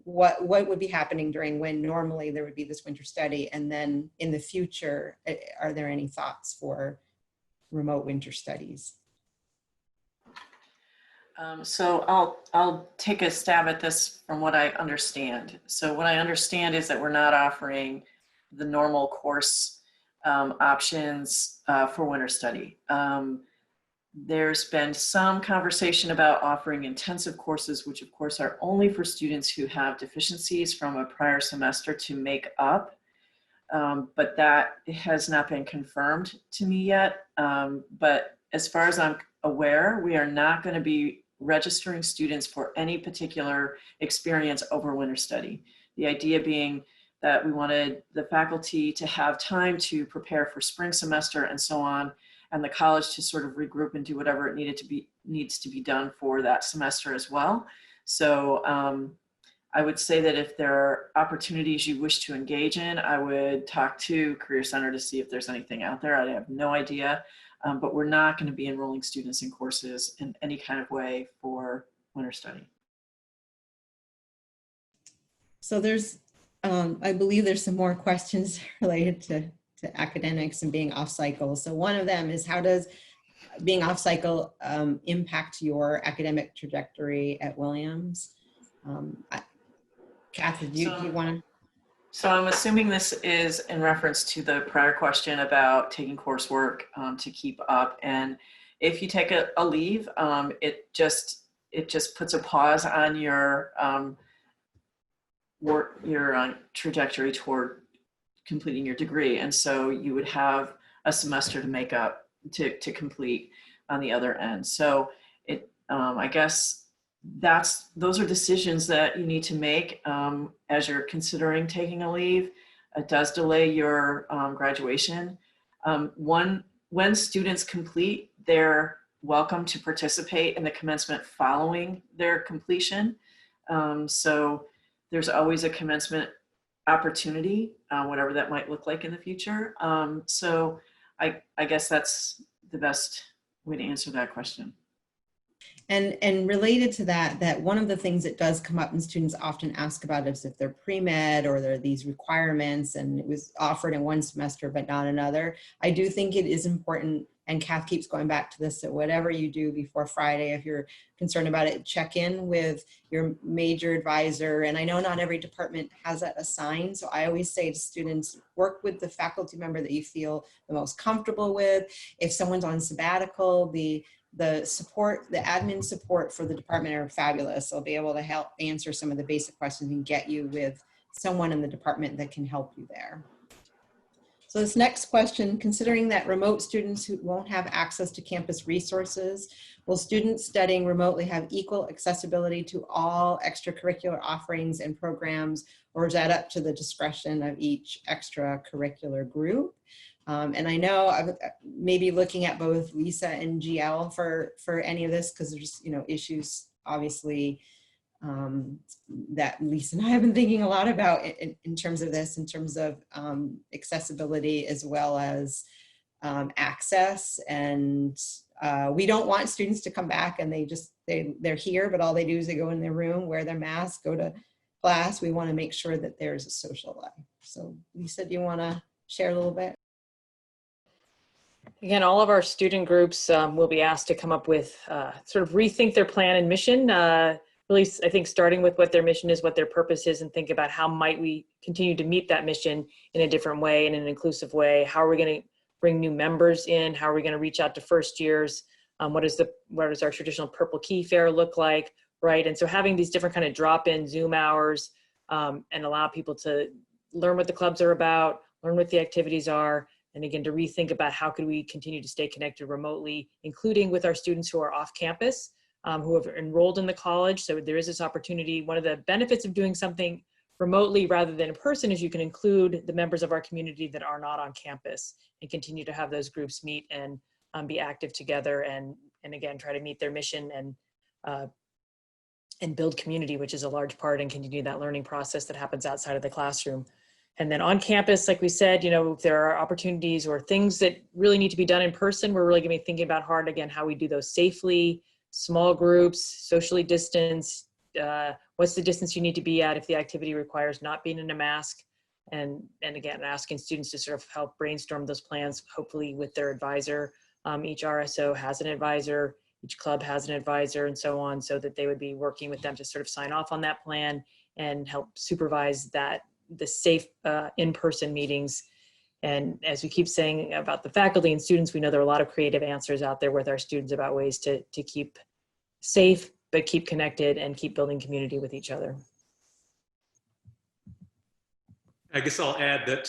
what would be happening during when normally there would be this winter study, and then in the future, are there any thoughts for remote winter studies? So I'll take a stab at this from what I understand. So what I understand is that we're not offering the normal course options for winter study. There's been some conversation about offering intensive courses, which of course are only for students who have deficiencies from a prior semester to make up. But that has not been confirmed to me yet. But as far as I'm aware, we are not going to be registering students for any particular experience over winter study. The idea being that we wanted the faculty to have time to prepare for spring semester and so on, and the college to sort of regroup and do whatever it needs to be done for that semester as well. So I would say that if there are opportunities you wish to engage in, I would talk to Career Center to see if there's anything out there. I have no idea. But we're not going to be enrolling students in courses in any kind of way for winter study. So there's, I believe there's some more questions related to academics and being off cycle. So one of them is, how does being off cycle impact your academic trajectory at Williams? Kath, do you want to? So I'm assuming this is in reference to the prior question about taking coursework to keep up. And if you take a leave, it just puts a pause on your trajectory toward completing your degree. And so you would have a semester to make up to complete on the other end. So I guess those are decisions that you need to make as you're considering taking a leave. It does delay your graduation. When students complete, they're welcome to participate in the commencement following their completion. So there's always a commencement opportunity, whatever that might look like in the future. So I guess that's the best way to answer that question. And related to that, that one of the things that does come up and students often ask about is if they're pre-med or there are these requirements and it was offered in one semester but not another. I do think it is important, and Kath keeps going back to this, that whatever you do before Friday, if you're concerned about it, check in with your major advisor. And I know not every department has that assigned, so I always say to students, work with the faculty member that you feel the most comfortable with. If someone's on sabbatical, the support, the admin support for the department are fabulous. They'll be able to help answer some of the basic questions and get you with someone in the department that can help you there. So this next question, considering that remote students who won't have access to campus resources, will students studying remotely have equal accessibility to all extracurricular offerings and programs, or is that up to the discretion of each extracurricular group? And I know I'm maybe looking at both Lisa and GL for any of this, because there's, you know, issues obviously that Lisa and I have been thinking a lot about in terms of this, in terms of accessibility as well as access. And we don't want students to come back and they're here, but all they do is they go in their room, wear their mask, go to class. We want to make sure that there's a social life. So Lisa, do you want to share a little bit? Again, all of our student groups will be asked to come up with sort of rethink their plan and mission. Really, I think starting with what their mission is, what their purpose is, and think about how might we continue to meet that mission in a different way, in an inclusive way. How are we going to bring new members in? How are we going to reach out to first years? What does our traditional Purple Key Fair look like, right? And so having these different kind of drop-in Zoom hours and allow people to learn what the clubs are about, learn what the activities are, and again, to rethink about how could we continue to stay connected remotely, including with our students who are off campus, who have enrolled in the college. So there is this opportunity. One of the benefits of doing something remotely rather than in person is you can include the members of our community that are not on campus and continue to have those groups meet and be active together and again, try to meet their mission and build community, which is a large part, and continue that learning process that happens outside of the classroom. And then on campus, like we said, you know, if there are opportunities or things that really need to be done in person, we're really gonna be thinking about hard, again, how we do those safely, small groups, socially distanced, what's the distance you need to be at if the activity requires not being in a mask, and again, asking students to sort of help brainstorm those plans, hopefully with their advisor. Each RSO has an advisor, each club has an advisor, and so on, so that they would be working with them to sort of sign off on that plan and help supervise the safe in-person meetings. And as we keep saying about the faculty and students, we know there are a lot of creative answers out there with our students about ways to keep safe, but keep connected and keep building community with each other. I guess I'll add that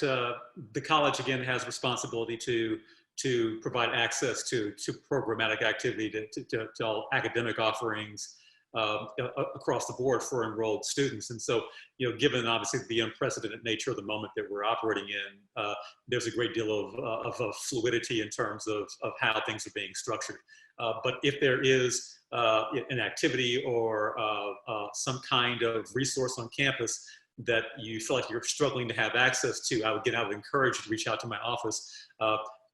the college, again, has responsibility to provide access to programmatic activity, to all academic offerings across the board for enrolled students. And so, you know, given obviously the unprecedented nature of the moment that we're operating in, there's a great deal of fluidity in terms of how things are being structured. But if there is an activity or some kind of resource on campus that you feel like you're struggling to have access to, I would encourage you to reach out to my office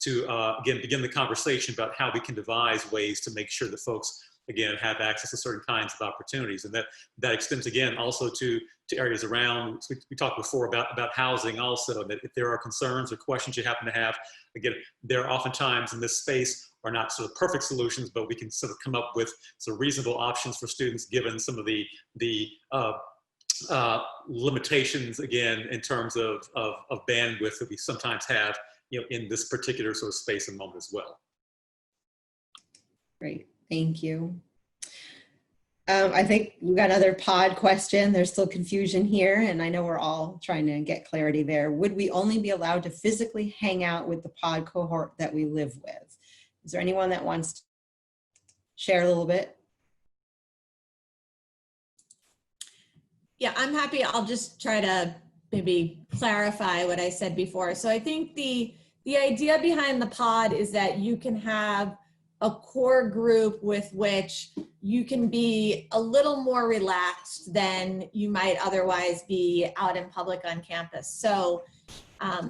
to, again, begin the conversation about how we can devise ways to make sure that folks, again, have access to certain kinds of opportunities. And that extends, again, also to areas around, we talked before about housing also, that if there are concerns or questions you happen to have, again, there are oftentimes in this space are not sort of perfect solutions, but we can sort of come up with some reasonable options for students given some of the limitations, again, in terms of bandwidth that we sometimes have, you know, in this particular sort of space and moment as well. Great, thank you. I think we've got another pod question. There's still confusion here, and I know we're all trying to get clarity there. Would we only be allowed to physically hang out with the pod cohort that we live with? Is there anyone that wants to share a little bit? Yeah, I'm happy. I'll just try to maybe clarify what I said before. So I think the idea behind the pod is that you can have a core group with which you can be a little more relaxed than you might otherwise be out in public on campus. So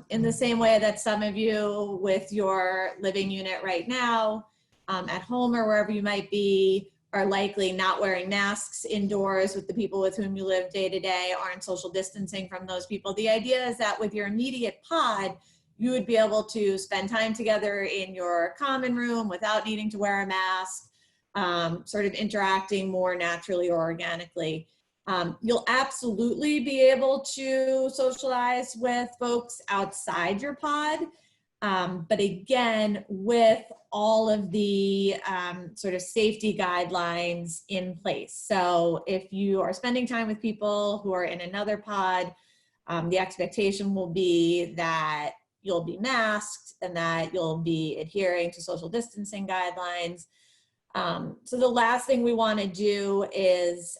in the same way that some of you with your living unit right now, at home or wherever you might be, are likely not wearing masks indoors with the people with whom you live day to day, aren't social distancing from those people. The idea is that with your immediate pod, you would be able to spend time together in your common room without needing to wear a mask, sort of interacting more naturally or organically. You'll absolutely be able to socialize with folks outside your pod. But again, with all of the sort of safety guidelines in place. So if you are spending time with people who are in another pod, the expectation will be that you'll be masked and that you'll be adhering to social distancing guidelines. So the last thing we want to do is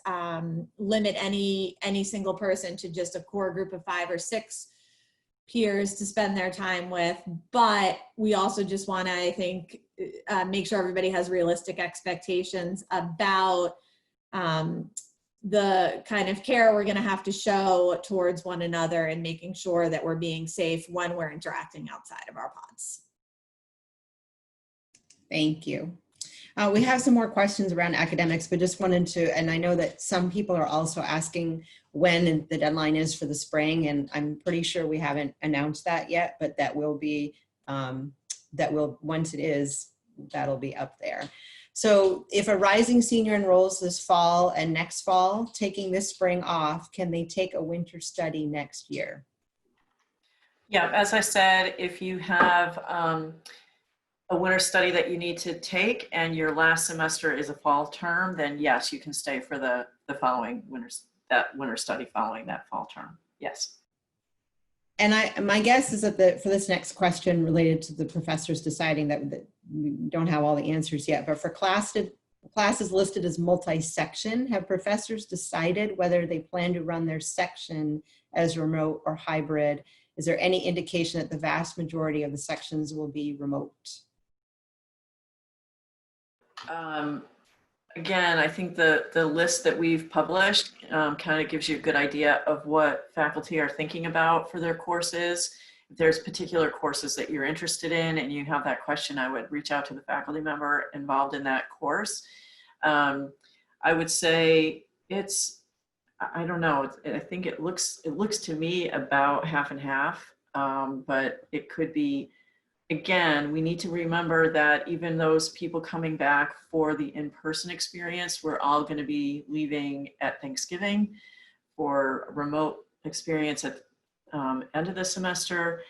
limit any single person to just a core group of 5 or 6 peers to spend their time with, but we also just want to, I think, make sure everybody has realistic expectations about the kind of care we're going to have to show towards one another and making sure that we're being safe when we're interacting outside of our pods. Thank you. We have some more questions around academics, but just wanted to, and I know that some people are also asking when the deadline is for the spring, and I'm pretty sure we haven't announced that yet, but that will be, once it is, that'll be up there. So if a rising senior enrolls this fall and next fall, taking this spring off, can they take a winter study next year? Yeah, as I said, if you have a winter study that you need to take and your last semester is a fall term, then yes, you can stay for the following winter study following that fall term. Yes. And my guess is that for this next question related to the professors deciding that we don't have all the answers yet, but for classes listed as multi-section, have professors decided whether they plan to run their section as remote or hybrid? Is there any indication that the vast majority of the sections will be remote? Again, I think the list that we've published kind of gives you a good idea of what faculty are thinking about for their courses. If there's particular courses that you're interested in and you have that question, I would reach out to the faculty member involved in that course. I would say I don't know, I think it looks to me about half and half, but it could be. Again, we need to remember that even those people coming back for the in-person experience, we're all going to be leaving at Thanksgiving. For remote experience at end of the semester,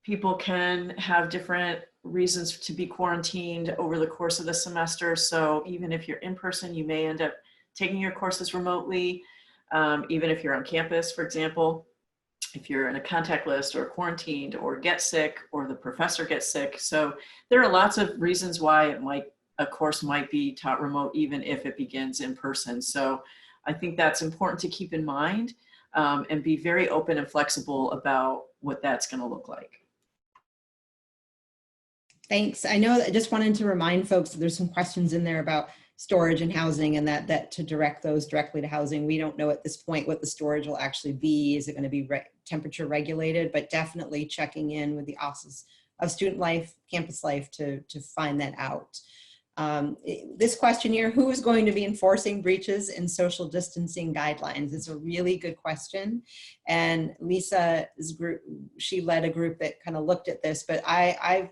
people can have different reasons to be quarantined over the course of the semester. So even if you're in person, you may end up taking your courses remotely, even if you're on campus, for example. If you're in a contact list or quarantined or get sick or the professor gets sick. So there are lots of reasons why a course might be taught remote even if it begins in person. So I think that's important to keep in mind and be very open and flexible about what that's going to look like. Thanks. I know that I just wanted to remind folks that there's some questions in there about storage and housing, and that to direct those directly to housing. We don't know at this point what the storage will actually be. Is it going to be temperature regulated? But definitely checking in with the Office of Student Life, Campus Life to find that out. This question here, who is going to be enforcing breaches in social distancing guidelines? It's a really good question. And Lisa's group, she led a group that kind of looked at this, but I'm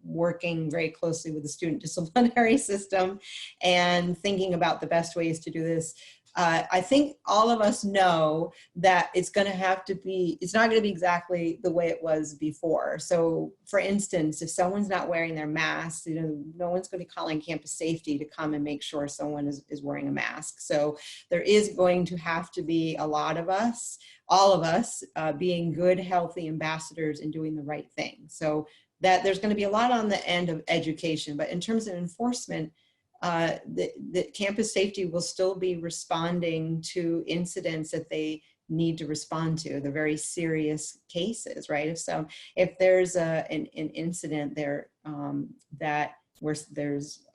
working very closely with the student disciplinary system and thinking about the best ways to do this. I think all of us know that it's not going to be exactly the way it was before. So for instance, if someone's not wearing their mask, no one's going to be calling campus safety to come and make sure someone is wearing a mask. So there is going to have to be a lot of us, all of us, being good, healthy ambassadors and doing the right thing. So that there's going to be a lot on the end of education, but in terms of enforcement, the campus safety will still be responding to incidents that they need to respond to, the very serious cases, right? If there's an incident there that where there's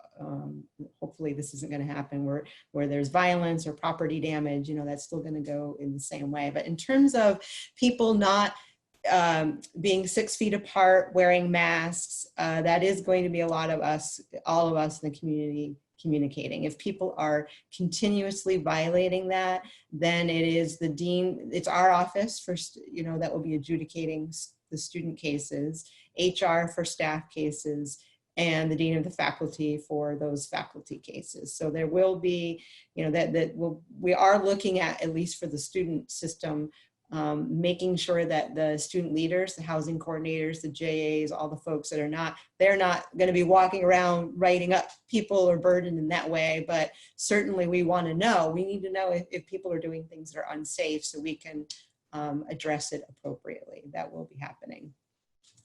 hopefully this isn't going to happen where there's violence or property damage, that's still going to go in the same way. But in terms of people not being 6 feet apart, wearing masks, that is going to be a lot of us, all of us in the community communicating. If people are continuously violating that, then it is the dean, it's our office for, that will be adjudicating the student cases, HR for staff cases, and the dean of the faculty for those faculty cases. So there will be, we are looking at least for the student system, making sure that the student leaders, the housing coordinators, the JAs, all the folks that they're not going to be walking around writing up people or burden in that way. But certainly we want to know, we need to know if people are doing things that are unsafe so we can address it appropriately. That will be happening.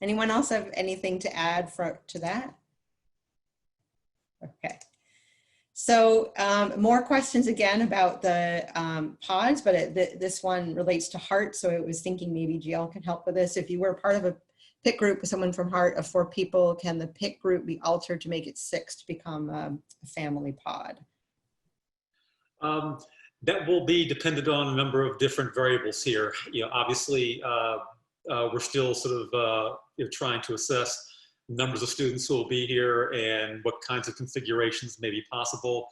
Anyone else have anything to add to that? Okay. So more questions again about the pods, but this one relates to HEART. So I was thinking maybe GL can help with this. If you were part of a PIC group with someone from HEART of 4 people, can the PIC group be altered to make it 6 to become a family pod? That will be dependent on a number of different variables here. Obviously, we're still sort of trying to assess numbers of students who will be here and what kinds of configurations may be possible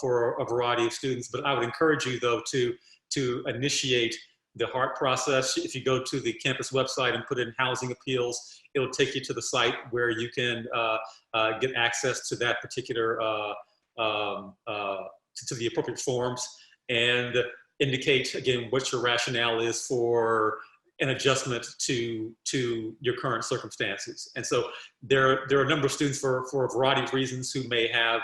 for a variety of students. But I would encourage you, though, to initiate the HEART process. If you go to the campus website and put in housing appeals, it'll take you to the site where you can get access to that particular, to the appropriate forms, and indicate, again, what your rationale is for an adjustment to your current circumstances. And so there are a number of students for a variety of reasons who may have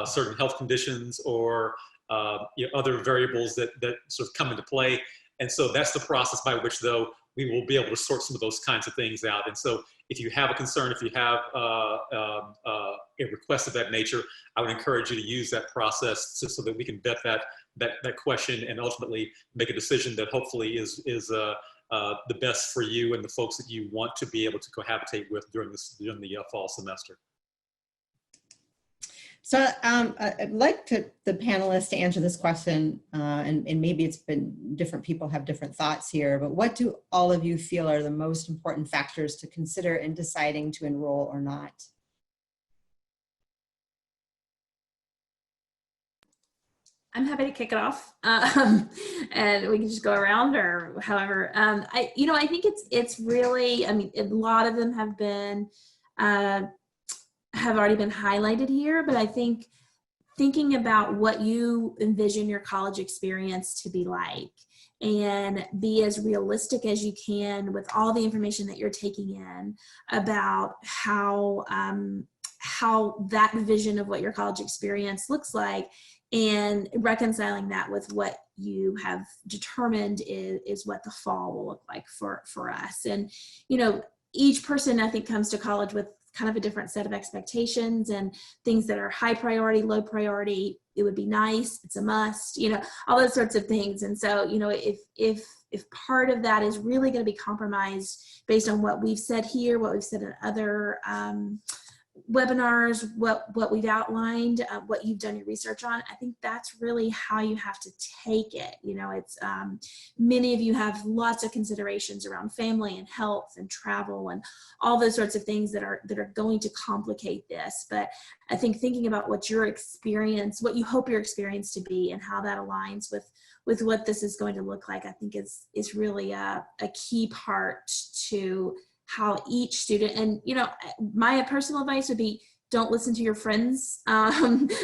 certain health conditions or other variables that sort of come into play. And so that's the process by which, though, we will be able to sort some of those kinds of things out. And so if you have a concern, if you have a request of that nature, I would encourage you to use that process so that we can vet that question and ultimately make a decision that hopefully is the best for you and the folks that you want to be able to cohabitate with during the fall semester. So I'd like the panelists to answer this question, and maybe it's been different people have different thoughts here, but what do all of you feel are the most important factors to consider in deciding to enroll or not? I'm happy to kick it off, and we can just go around or however. I think it's really, I mean, a lot of them have been, have already been highlighted here, but I think thinking about what you envision your college experience to be like and be as realistic as you can with all the information that you're taking in about how that vision of what your college experience looks like, and reconciling that with what you have determined is what the fall will look like for us. And, each person I think comes to college with kind of a different set of expectations and things that are high priority, low priority. It would be nice, it's a must, all those sorts of things. And so, if part of that is really going to be compromised based on what we've said here, what we've said in other webinars, what we've outlined, what you've done your research on, I think that's really how you have to take it. It's many of you have lots of considerations around family and health and travel and all those sorts of things that are going to complicate this. But I think thinking about what your experience, what you hope your experience to be, and how that aligns with what this is going to look like, I think is really a key part to how each student, and my personal advice would be, don't listen to your friends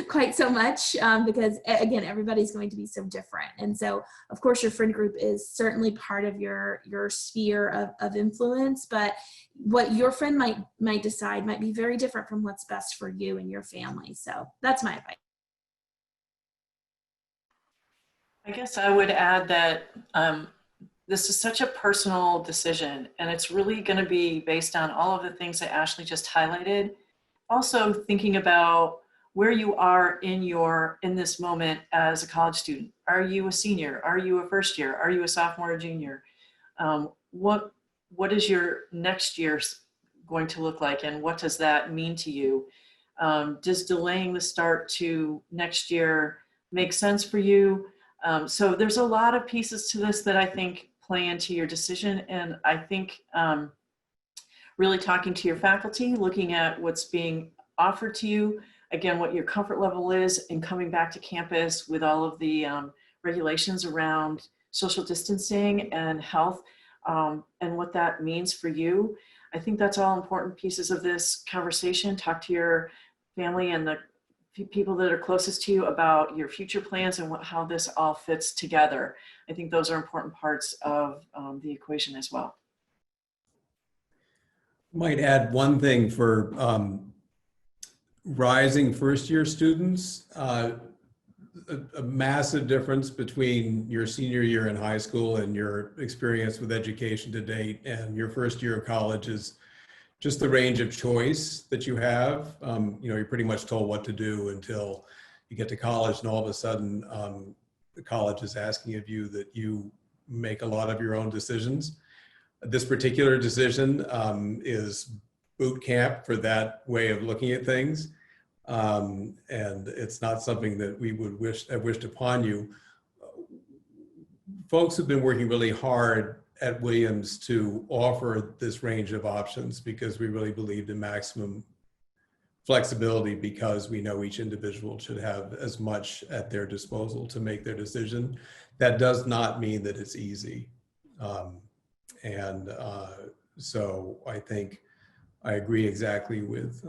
quite so much, because again, everybody's going to be so different. And so of course your friend group is certainly part of your sphere of influence, but what your friend might decide might be very different from what's best for you and your family. So that's my advice. I guess I would add that this is such a personal decision, and it's really going to be based on all of the things that Ashley just highlighted. Also thinking about where you are in this moment as a college student. Are you a senior? Are you a first year? Are you a sophomore or junior? What is your next year going to look like, and what does that mean to you? Does delaying the start to next year make sense for you? So there's a lot of pieces to this that I think play into your decision. And I think really talking to your faculty, looking at what's being offered to you, again, what your comfort level is in coming back to campus with all of the regulations around social distancing and health, and what that means for you. I think that's all important pieces of this conversation. Talk to your family and the people that are closest to you about your future plans and how this all fits together. I think those are important parts of the equation as well. Might add one thing for rising first-year students. A massive difference between your senior year in high school and your experience with education to date and your first year of college is just the range of choice that you have. You're pretty much told what to do until you get to college, and all of a sudden the college is asking of you that you make a lot of your own decisions. This particular decision is boot camp for that way of looking at things. And it's not something that we would wished upon you. Folks have been working really hard at Williams to offer this range of options because we really believed in maximum flexibility, because we know each individual should have as much at their disposal to make their decision. That does not mean that it's easy. So I think I agree exactly with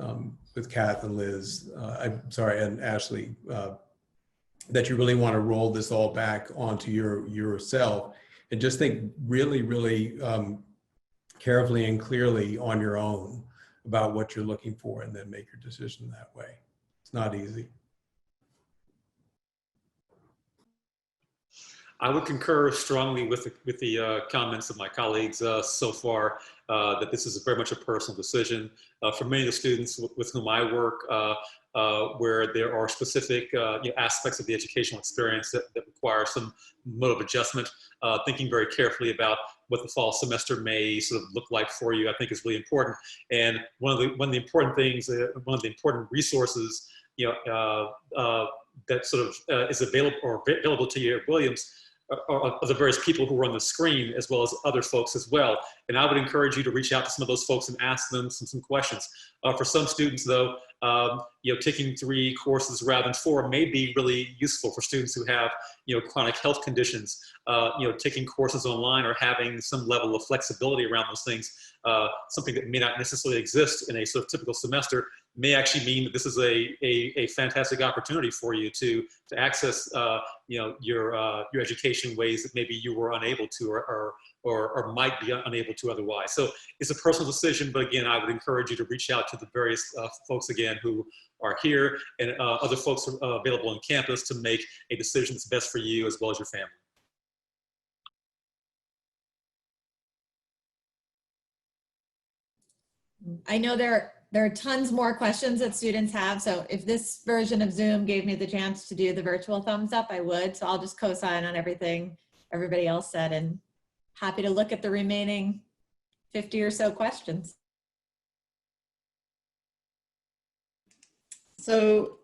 Kath and Liz, and Ashley, that you really want to roll this all back onto yourself and just think really, really carefully and clearly on your own about what you're looking for, and then make your decision that way. It's not easy. I would concur strongly with the comments of my colleagues so far, that this is very much a personal decision. For many of the students with whom I work, where there are specific aspects of the educational experience that require some mode of adjustment, thinking very carefully about what the fall semester may sort of look like for you, I think is really important. And one of the important things, one of the important resources, that sort of is available to you at Williams, of the various people who are on the screen, as well as other folks as well. And I would encourage you to reach out to some of those folks and ask them some questions. For some students though, taking 3 courses rather than 4 may be really useful for students who have, chronic health conditions. Taking courses online or having some level of flexibility around those things, something that may not necessarily exist in a sort of typical semester, may actually mean that this is a fantastic opportunity for you to access your education ways that maybe you were unable to or might be unable to otherwise. So it's a personal decision, but again, I would encourage you to reach out to the various folks again who are here and other folks available on campus to make a decision that's best for you as well as your family. I know there are tons more questions that students have. So if this version of Zoom gave me the chance to do the virtual thumbs up, I would. So I'll just co-sign on everything everybody else said, and happy to look at the remaining 50 or so questions. So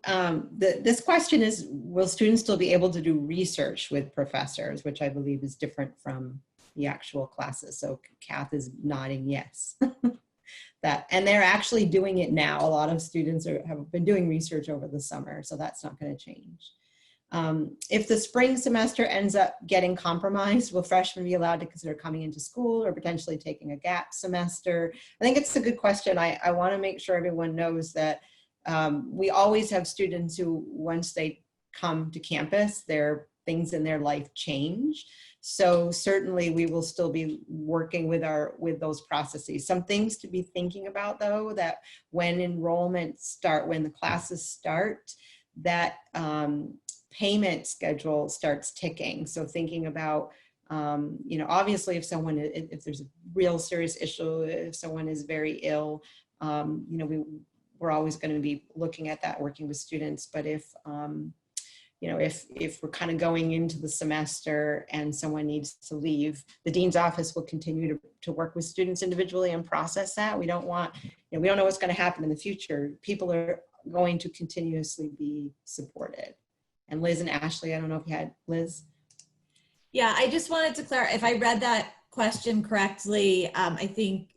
this question is, will students still be able to do research with professors, which I believe is different from the actual classes. So Kath is nodding yes. And they're actually doing it now. A lot of students have been doing research over the summer, so that's not going to change. If the spring semester ends up getting compromised, will freshmen be allowed to consider coming into school or potentially taking a gap semester? I think it's a good question. I want to make sure everyone knows that we always have students who, once they come to campus, things in their life change. So certainly we will still be working with those processes. Some things to be thinking about though, that when when the classes start, that payment schedule starts ticking. So thinking about, obviously if there's a real serious issue, if someone is very ill, we're always going to be looking at that, working with students. But if we're kind of going into the semester and someone needs to leave, the dean's office will continue to work with students individually and process that. We don't want, we don't know what's going to happen in the future. People are going to continuously be supported. And Liz and Ashley, I don't know if you had, Liz? Yeah, I just wanted to clarify, if I read that question correctly, I think,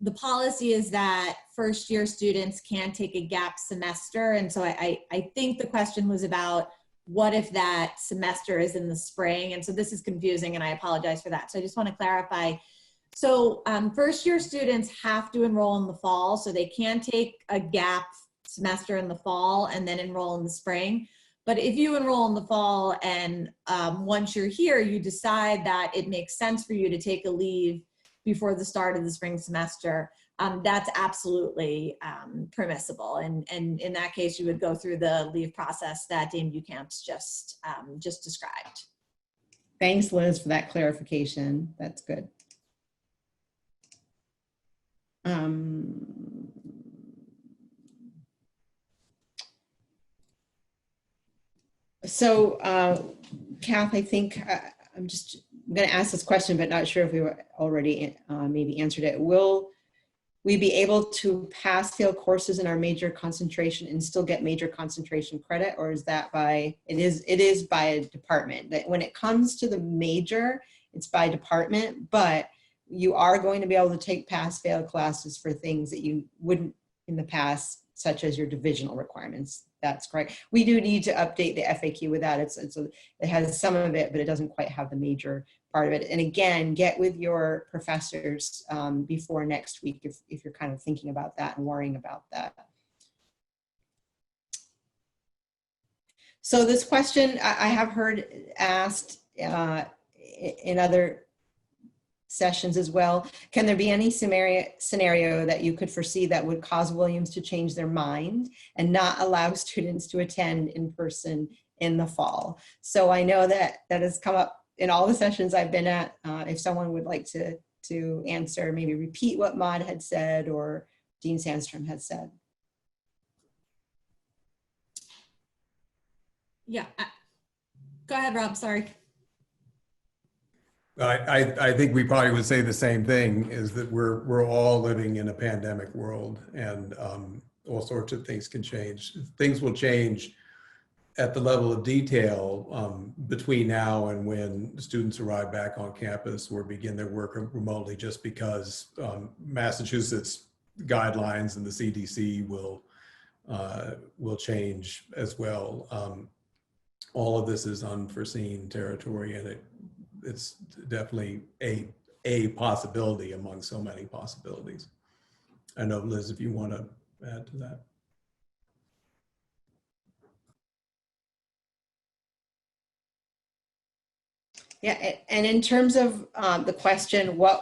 the policy is that first year students can take a gap semester. And so I think the question was about what if that semester is in the spring? And so this is confusing and I apologize for that. So I just want to clarify. So first year students have to enroll in the fall, so they can take a gap semester in the fall and then enroll in the spring. But if you enroll in the fall and once you're here, you decide that it makes sense for you to take a leave before the start of the spring semester, that's absolutely permissible. And in that case, you would go through the leave process that Dame Bucamps just described. Thanks, Liz, for that clarification. That's good. Kath, I think I'm going to ask this question, but not sure if we were already maybe answered it. Will we be able to pass-fail courses in our major concentration and still get major concentration credit, or is that by, it is by a department? That when it comes to the major, it's by department, but you are going to be able to take pass-fail classes for things that you wouldn't in the past, such as your divisional requirements. That's correct. We do need to update the FAQ with that. It has some of it, but it doesn't quite have the major part of it. And again, get with your professors before next week if you're kind of thinking about that and worrying about that. So this question I have heard asked in other sessions as well. Can there be any scenario that you could foresee that would cause Williams to change their mind and not allow students to attend in person in the fall? So I know that has come up in all the sessions I've been at. If someone would like to answer, maybe repeat what Maud had said or Dean Sandstrom had said. Yeah, go ahead, Rob, sorry. I think we probably would say the same thing, is that we're all living in a pandemic world, and all sorts of things can change. Things will change at the level of detail between now and when students arrive back on campus or begin their work remotely, just because Massachusetts guidelines and the CDC will change as well. All of this is unforeseen territory, and it's definitely a possibility among so many possibilities. I know, Liz, if you want to add to that. Yeah, and in terms of the question, when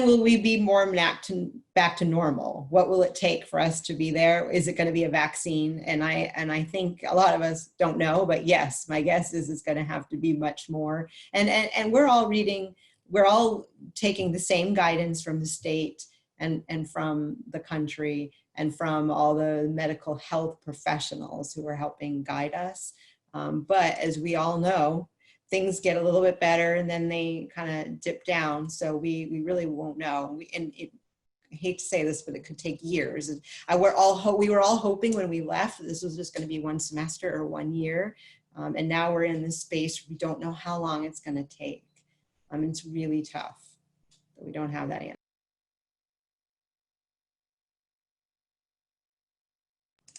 will we be more back to normal? What will it take for us to be there? Is it going to be a vaccine? And I think a lot of us don't know, but yes, my guess is it's going to have to be much more. And we're all taking the same guidance from the state and from the country and from all the medical health professionals who are helping guide us. But as we all know, things get a little bit better and then they kind of dip down. So we really won't know. I hate to say this, but it could take years. And we were all hoping when we left that this was just going to be one semester or 1 year. And now we're in this space. We don't know how long it's going to take. It's really tough. But we don't have that answer.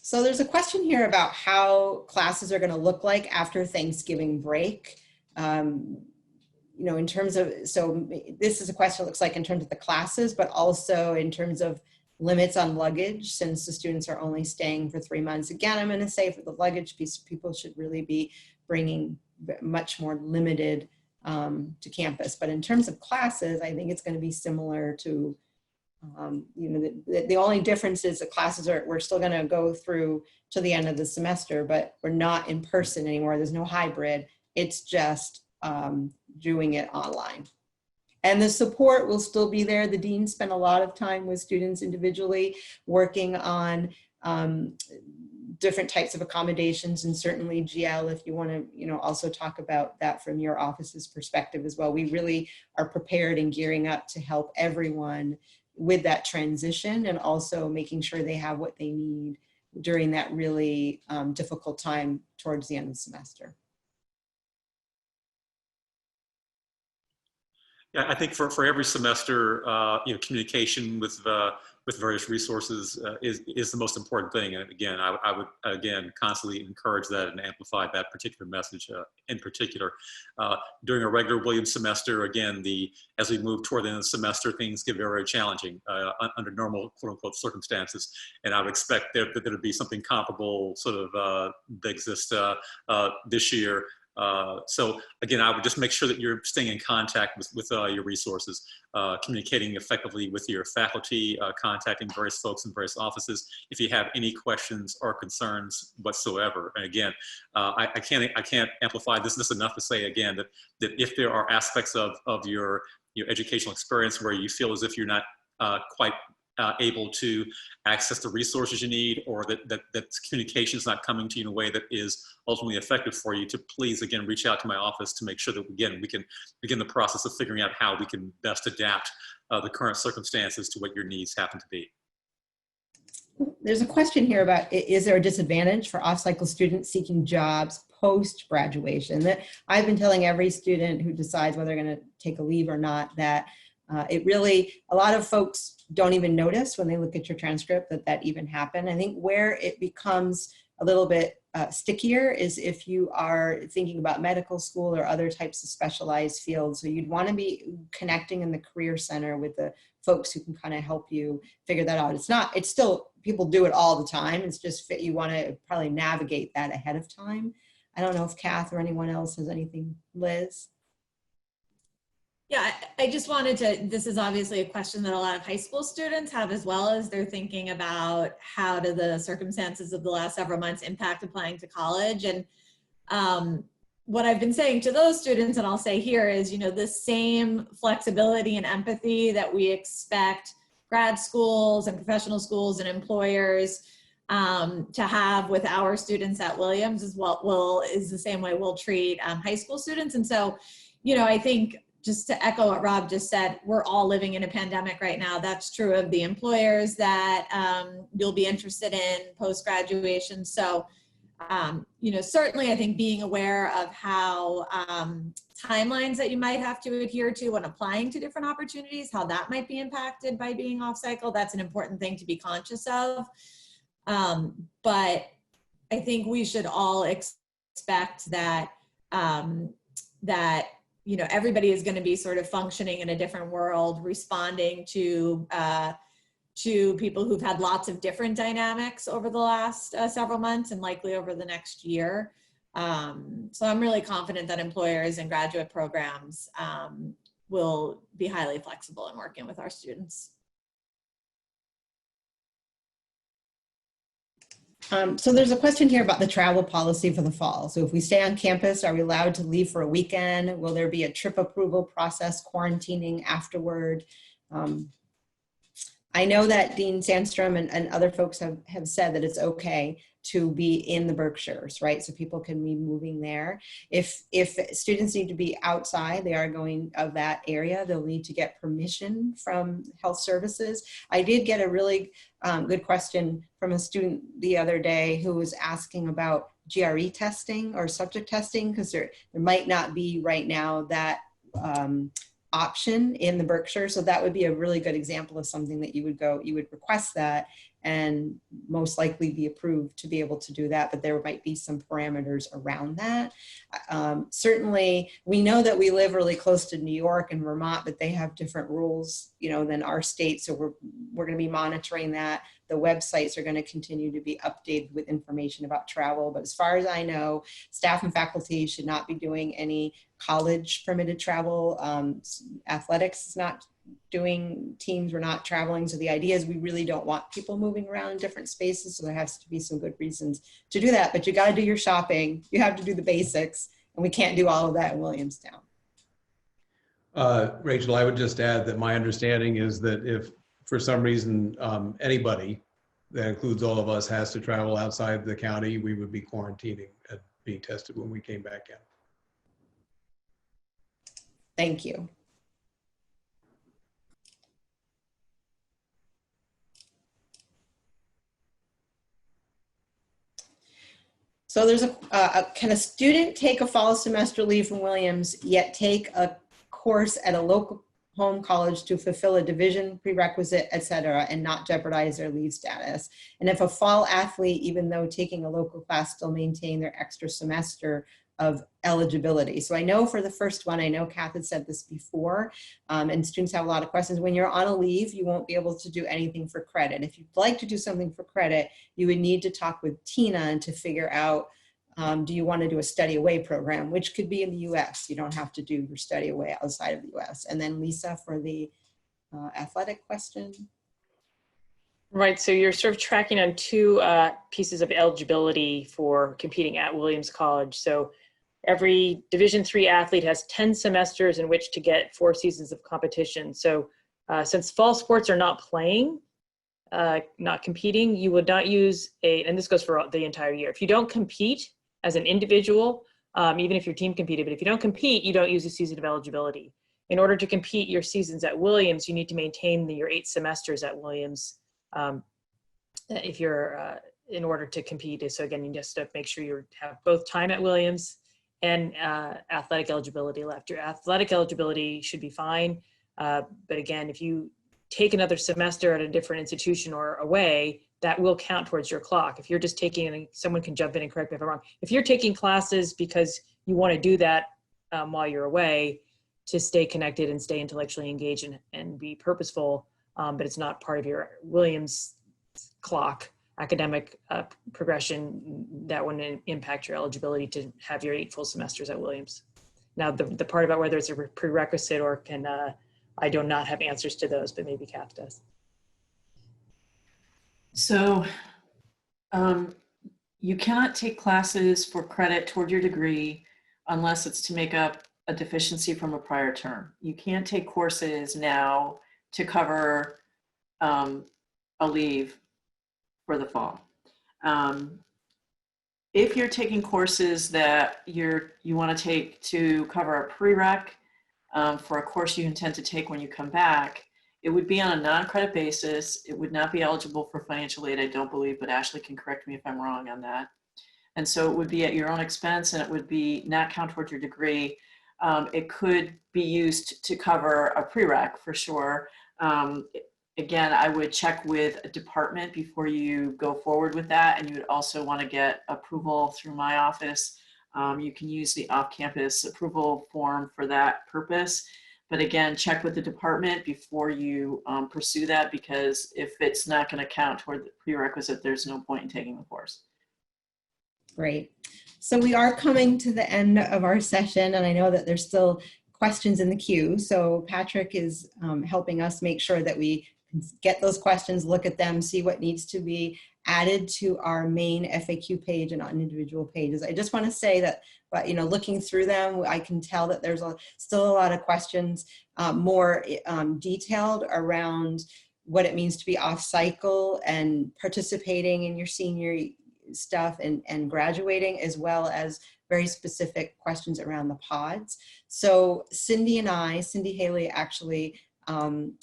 So there's a question here about how classes are going to look like after Thanksgiving break. In terms of, so this is a question, it looks like, in terms of the classes, but also in terms of limits on luggage, since the students are only staying for 3 months. Again, I'm going to say for the luggage piece, people should really be bringing much more limited to campus. But in terms of classes, I think it's going to be similar to, the only difference is the classes we're still going to go through to the end of the semester, but we're not in person anymore. There's no hybrid. It's just doing it online. And the support will still be there. The dean spent a lot of time with students individually working on different types of accommodations, and certainly GL, if you want to, also talk about that from your office's perspective as well. We really are prepared and gearing up to help everyone with that transition, and also making sure they have what they need during that really difficult time towards the end of the semester. Yeah, I think for every semester, communication with various resources is the most important thing. And again, I would again constantly encourage that and amplify that particular message in particular. During a regular Williams semester, again, as we move toward the end of the semester, things get very challenging under normal quote unquote circumstances. And I would expect that there would be something comparable sort of that exists this year. So again, I would just make sure that you're staying in contact with your resources, communicating effectively with your faculty, contacting various folks in various offices if you have any questions or concerns whatsoever. And again, I can't amplify this enough to say again that if there are aspects of your educational experience where you feel as if you're not quite able to access the resources you need, or that communication is not coming to you in a way that is ultimately effective for you, to please again reach out to my office to make sure that again we can begin the process of figuring out how we can best adapt the current circumstances to what your needs happen to be. There's a question here about, is there a disadvantage for off-cycle students seeking jobs post-graduation? That I've been telling every student who decides whether they're going to take a leave or not that it really, a lot of folks don't even notice when they look at your transcript that even happened. I think where it becomes a little bit stickier is if you are thinking about medical school or other types of specialized fields. So you'd want to be connecting in the Career Center with the folks who can kind of help you figure that out. It's still, people do it all the time. It's just you want to probably navigate that ahead of time. I don't know if Kath or anyone else has anything. Liz? Yeah, I just wanted to, this is obviously a question that a lot of high school students have as well, as they're thinking about how do the circumstances of the last several months impact applying to college. And what I've been saying to those students, and I'll say here, is, the same flexibility and empathy that we expect grad schools and professional schools and employers to have with our students at Williams is the same way we'll treat high school students. And so, I think, just to echo what Rob just said, we're all living in a pandemic right now. That's true of the employers that you'll be interested in post-graduation. So, certainly I think being aware of how timelines that you might have to adhere to when applying to different opportunities, how that might be impacted by being off cycle, that's an important thing to be conscious of. But I think we should all expect that, everybody is going to be sort of functioning in a different world, responding to people who've had lots of different dynamics over the last several months and likely over the next year. So I'm really confident that employers and graduate programs will be highly flexible in working with our students. So there's a question here about the travel policy for the fall. So if we stay on campus, are we allowed to leave for a weekend? Will there be a trip approval process, quarantining afterward? I know that Dean Sandstrom and other folks have said that it's okay to be in the Berkshires, right? So people can be moving there. If students need to be outside, they are going of that area, they'll need to get permission from health services. I did get a really good question from a student the other day who was asking about GRE testing or subject testing, because there might not be right now that option in the Berkshire. So that would be a really good example of something that you would request that and most likely be approved to be able to do that, but there might be some parameters around that. Certainly, we know that we live really close to New York and Vermont, but they have different rules, than our state. So we're going to be monitoring that. The websites are going to continue to be updated with information about travel. But as far as I know, staff and faculty should not be doing any college permitted travel. Athletics is not doing, teams were not traveling. So the idea is we really don't want people moving around in different spaces. So there has to be some good reasons to do that, but you got to do your shopping. You have to do the basics, and we can't do all of that in Williamstown. Rachel, I would just add that my understanding is that if for some reason anybody, that includes all of us, has to travel outside the county, we would be quarantining and being tested when we came back in. Thank you. So there's can a student take a fall semester leave from Williams yet take a course at a local home college to fulfill a division prerequisite, et cetera, and not jeopardize their leave status. And if a fall athlete, even though taking a local class, still maintain their extra semester of eligibility. So I know for the first one, I know Kath had said this before, and students have a lot of questions. When you're on a leave, you won't be able to do anything for credit. If you'd like to do something for credit, you would need to talk with Tina to figure out, do you want to do a study away program, which could be in the US. You don't have to do your study away outside of the US. And then Lisa for the athletic question. Right, so you're sort of tracking on two pieces of eligibility for competing at Williams College. So every Division III athlete has 10 semesters in which to get 4 seasons of competition. So since fall sports are not playing, not competing, you would not use and this goes for the entire year. If you don't compete as an individual, even if your team competed, but if you don't compete, you don't use a season of eligibility. In order to compete your seasons at Williams, you need to maintain your 8 semesters at Williams. If you're in order to compete. So again, you just have to make sure you have both time at Williams and athletic eligibility left. Your athletic eligibility should be fine. But again, if you take another semester at a different institution or away, that will count towards your clock. If you're just taking, and someone can jump in and correct me if I'm wrong, if you're taking classes because you want to do that while you're away to stay connected and stay intellectually engaged and be purposeful, but it's not part of your Williams clock academic progression, that wouldn't impact your eligibility to have your 8 full semesters at Williams. Now, the part about whether it's a prerequisite or can, I do not have answers to those, but maybe Kath does. So you cannot take classes for credit toward your degree unless it's to make up a deficiency from a prior term. You can't take courses now to cover a leave for the fall. If you're taking courses that you want to take to cover a prereq for a course you intend to take when you come back, it would be on a non-credit basis. It would not be eligible for financial aid, I don't believe, but Ashley can correct me if I'm wrong on that. And so it would be at your own expense, and it would be not count towards your degree. It could be used to cover a prereq for sure. Again, I would check with a department before you go forward with that, and you would also want to get approval through my office. You can use the off-campus approval form for that purpose. But again, check with the department before you pursue that, because if it's not going to count toward the prerequisite, there's no point in taking the course. Great. So we are coming to the end of our session, and I know that there's still questions in the queue. So Patrick is helping us make sure that we get those questions, look at them, see what needs to be added to our main FAQ page and on individual pages. I just want to say that, but looking through them, I can tell that there's still a lot of questions more detailed around what it means to be off cycle and participating in your senior stuff and graduating, as well as very specific questions around the pods. So Cindy Haley actually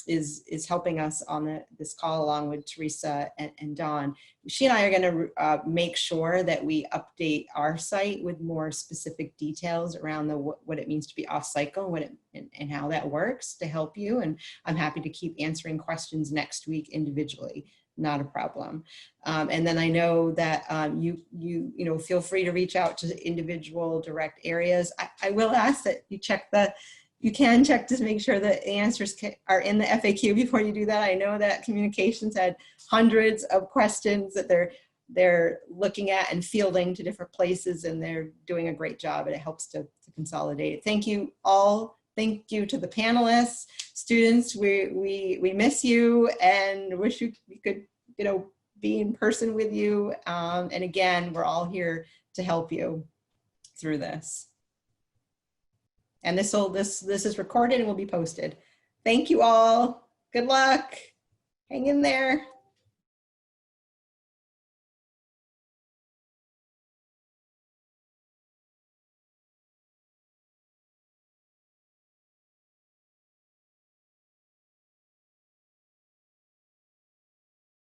is helping us on this call along with Teresa and Dawn. She and I are going to make sure that we update our site with more specific details around what it means to be off cycle and how that works to help you. And I'm happy to keep answering questions next week individually. Not a problem. And then I know that you feel free to reach out to individual direct areas. I will ask that you can check to make sure that the answers are in the FAQ before you do that. I know that communications had hundreds of questions that they're looking at and fielding to different places, and they're doing a great job, and it helps to consolidate it. Thank you all. Thank you to the panelists, students. We miss you and wish we could be in person with you. And again, we're all here to help you through this. And this is recorded and will be posted. Thank you all. Good luck. Hang in there.